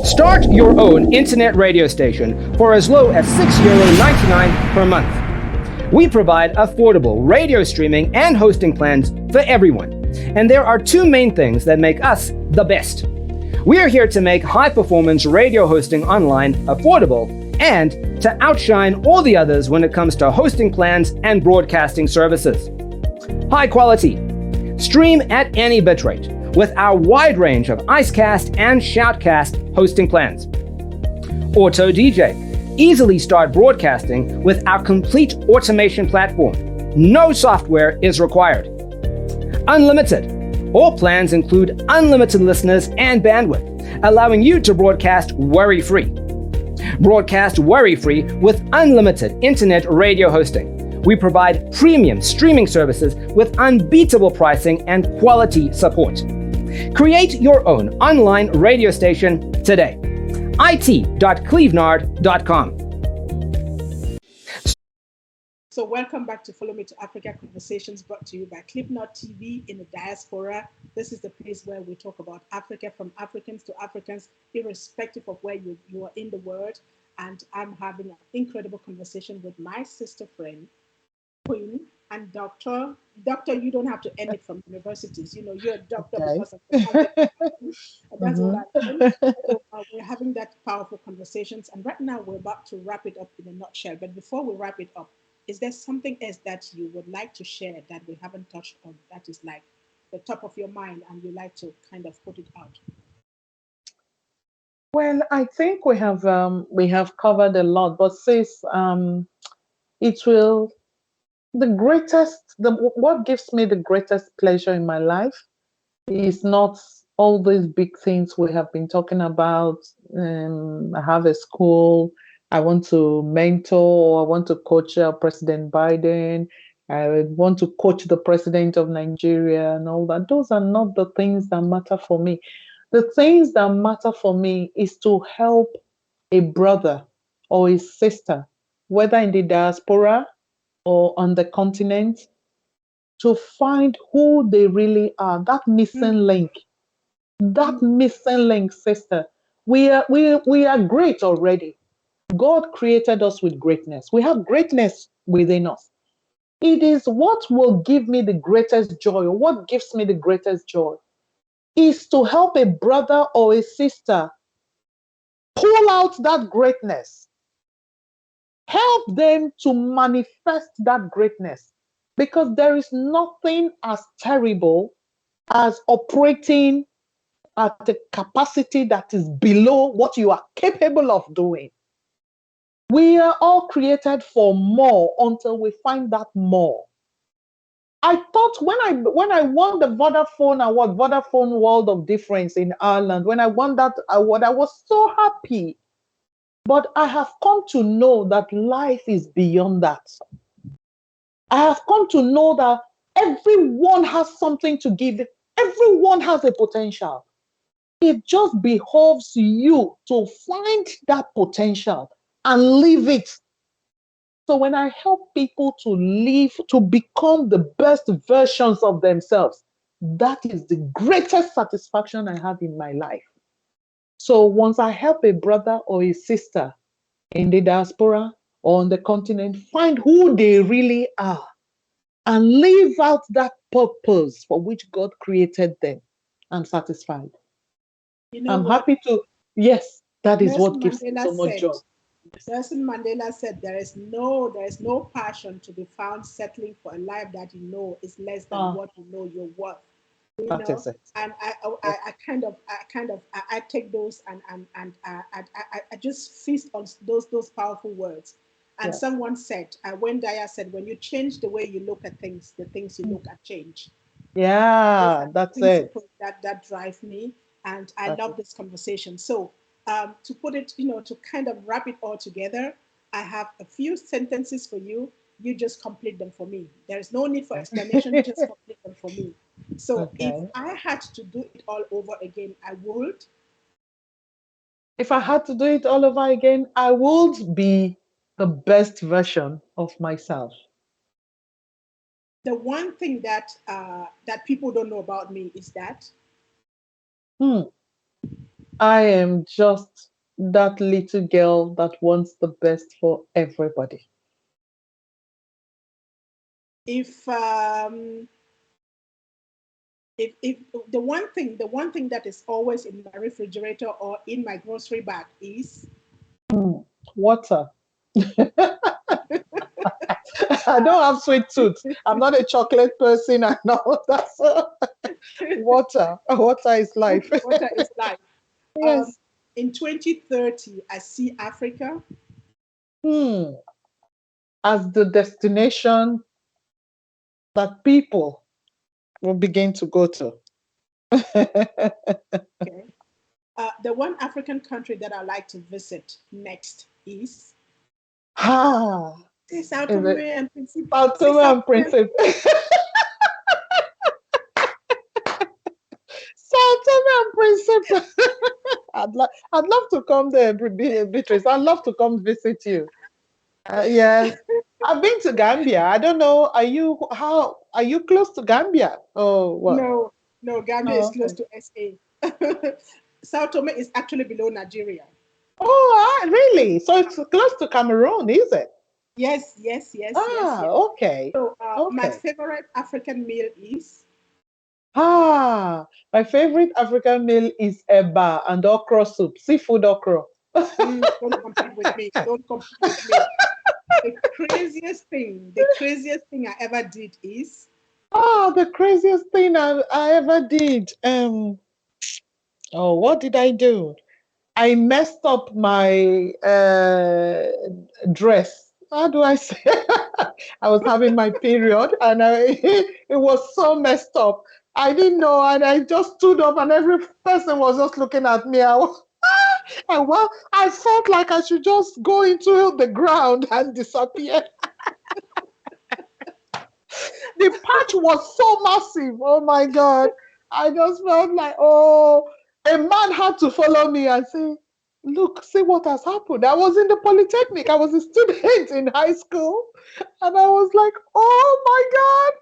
Start your own internet radio station for as low as €6.99 per month. We provide affordable radio streaming and hosting plans for everyone. And there are two main things that make us the best. We are here to make high performance radio hosting online affordable and to outshine all the others when it comes to hosting plans and broadcasting services. High quality. Stream at any bitrate with our wide range of Icecast and Shoutcast hosting plans. Auto DJ. Easily start broadcasting with our complete automation platform. No software is required. Unlimited. All plans include unlimited listeners and bandwidth, allowing you to broadcast worry-free. Broadcast worry-free with unlimited internet radio hosting. We provide premium streaming services with unbeatable pricing and quality support. Create your own online radio station today. it.clevenard.com. So welcome back to Follow Me to Africa Conversations, brought to you by CliffNot TV in the diaspora. This is the place where we talk about Africa from Africans to Africans, irrespective of where you are in the world. And I'm having an incredible conversation with my sister friend, Queen, and Doctor. Doctor, you don't have to end it from universities. You're a doctor Okay. because of the content. And that's what Mhm. I learned. So we're having that powerful conversations. And right now we're about to wrap it up in a nutshell. But before we wrap it up, is there something else that you would like to share that we haven't touched on that is like the top of your mind and you like to kind of put it out? Well, I think we have covered a lot, but sis, it will, what gives me the greatest pleasure in my life is not all these big things we have been talking about. I have a school, I want to mentor, I want to coach President Biden, I want to coach the president of Nigeria and all that. Those are not the things that matter for me. The things that matter for me is to help a brother or a sister, whether in the diaspora or on the continent, to find who they really are, that missing Mm, link. That mm, missing link, sister. We are great already. God created us with greatness. We have greatness within us. It is what will give me the greatest joy, or what gives me the greatest joy, is to help a brother or a sister pull out that greatness, help them to manifest that greatness. Because there is nothing as terrible as operating at a capacity that is below what you are capable of doing. We are all created for more until we find that more. I thought when I won the Vodafone award, Vodafone World of Difference in Ireland, when I won that award, I was so happy. But I have come to know that life is beyond that. I have come to know that everyone has something to give. Everyone has a potential. It just behoves you to find that potential and live it. So when I help people to live, to become the best versions of themselves, that is the greatest satisfaction I have in my life. So once I help a brother or a sister in the diaspora or on the continent find who they really are and live out that purpose for which God created them, I'm satisfied. You know I'm what happy to, yes, that is Nelson what gives me Mandela so much said? joy. Nelson Mandela said, there is no passion to be found settling for a life that you know is less than Ah, what you know you're worth. You that know, is it. and I take those I just feast on those powerful words. And Yes. someone said, when Daya said, when you change the way you look at things, the things you look at change. Those Yeah, are the that's it. principles that drive me, and I That love is this conversation. So, to put it, to kind of wrap it all together, I have a few sentences for you. You just complete them for me. There is no need for explanation. Just it. complete them for me. So, if Okay. I had to do it all over again, I would. If I had to do it all over again, I would be the best version of myself. The one thing that people don't know about me is that Hmm. I am just that little girl that wants the best for everybody. if if the one thing that is always in my refrigerator or in my grocery bag is Hmm. Water. I don't have sweet tooth. I'm not a chocolate person. I know that's water. Water is life. water is life. Um, Yes. in 2030, I see Africa Hmm. As the destination that people will begin to go to. okay. The one African country that I like to visit next is Ah, Sao is Tome it and Principe. Sao Say Tome Sao and Tome. Principe? Sao Tome and Principe. I'd love to come there, Beatrice. I'd love to come visit you. Yes, I've been to Gambia. I don't know. Are you close to Gambia? Oh, what? No, no, Gambia is Oh, close okay. to SA. Sao Tome is actually below Nigeria. Oh, really? So it's close to Cameroon, is it? Yes, yes, yes, yes, Ah, yes. okay. So my Okay. favorite African meal is Ah, my favorite African meal is eba and okra soup, seafood okra. don't compete with me. Don't compete with me. The craziest thing I ever did is Oh, the craziest thing I ever did. Oh, what did I do? I messed up my dress. how do I say? I was having my period, and it was so messed up. I didn't know, and I just stood up, and every person was just looking at me. And well, I felt like I should just go into the ground and disappear. The patch was so massive. Oh my God. I just felt like, oh, a man had to follow me and say, look, see what has happened. I was in the Polytechnic. I was a student in high school. And I was like, oh my God.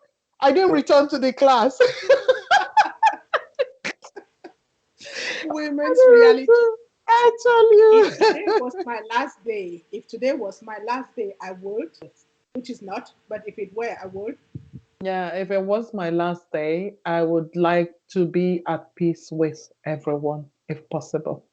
I didn't return to the class. I Women's didn't reality. return. I tell If today you. was my last day, if today was my last day, I would, which is not, but if it were, I would. Yeah, if it was my last day, I would like to be at peace with everyone, if possible,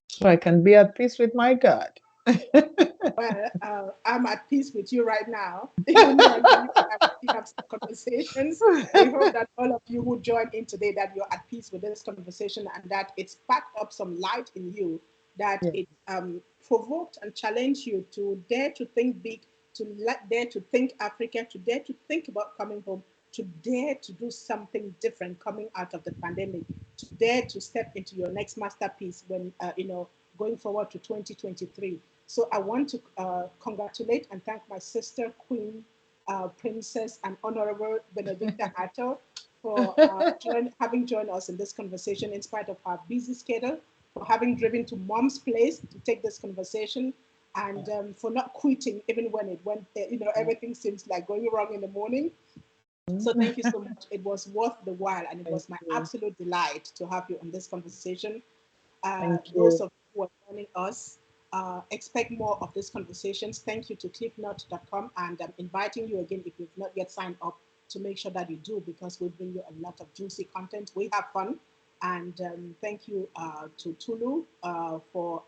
so I can be at peace with my God. Well, I'm at peace with you right now. Even though I know you and I will have some conversations. We hope that all of you who joined in today that you're at peace with this conversation and that it's sparked up some light in you, that Yeah. it provoked and challenged you to dare to think big, to dare to think Africa, to dare to think about coming home, to dare to do something different coming out of the pandemic, to dare to step into your next masterpiece when going forward to 2023. So I want to congratulate and thank my sister, Queen, Princess, and Honorable Benedicta Attoh for having joined us in this conversation in spite of her busy schedule, for having driven to Mom's place to take this conversation, and for not quitting even when it went, everything seems like going wrong in the morning. So thank you so much. It was worth the while, and it Thank was my you. absolute delight to have you on this conversation. Thank Those you. of you who are joining us, expect more of these conversations. Thank you to cliffnot.com, and I'm inviting you again if you've not yet signed up to make sure that you do, because we bring you a lot of juicy content. We have fun, and thank you to Tulu for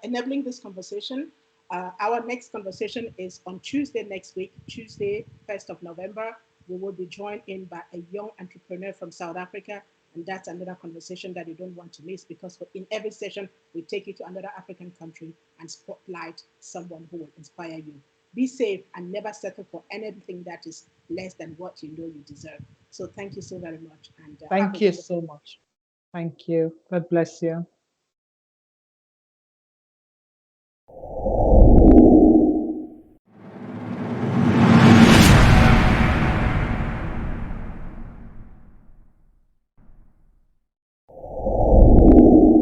enabling this conversation. Our next conversation is on Tuesday next week, Tuesday, 1st of November. We will be joined in by a young entrepreneur from South Africa. And that's another conversation that you don't want to miss, because in every session, we take you to another African country and spotlight someone who will inspire you. Be safe and never settle for anything that is less than what you know you deserve. So thank you so very much, and have a Thank you wonderful so much. Thank you. God bless you.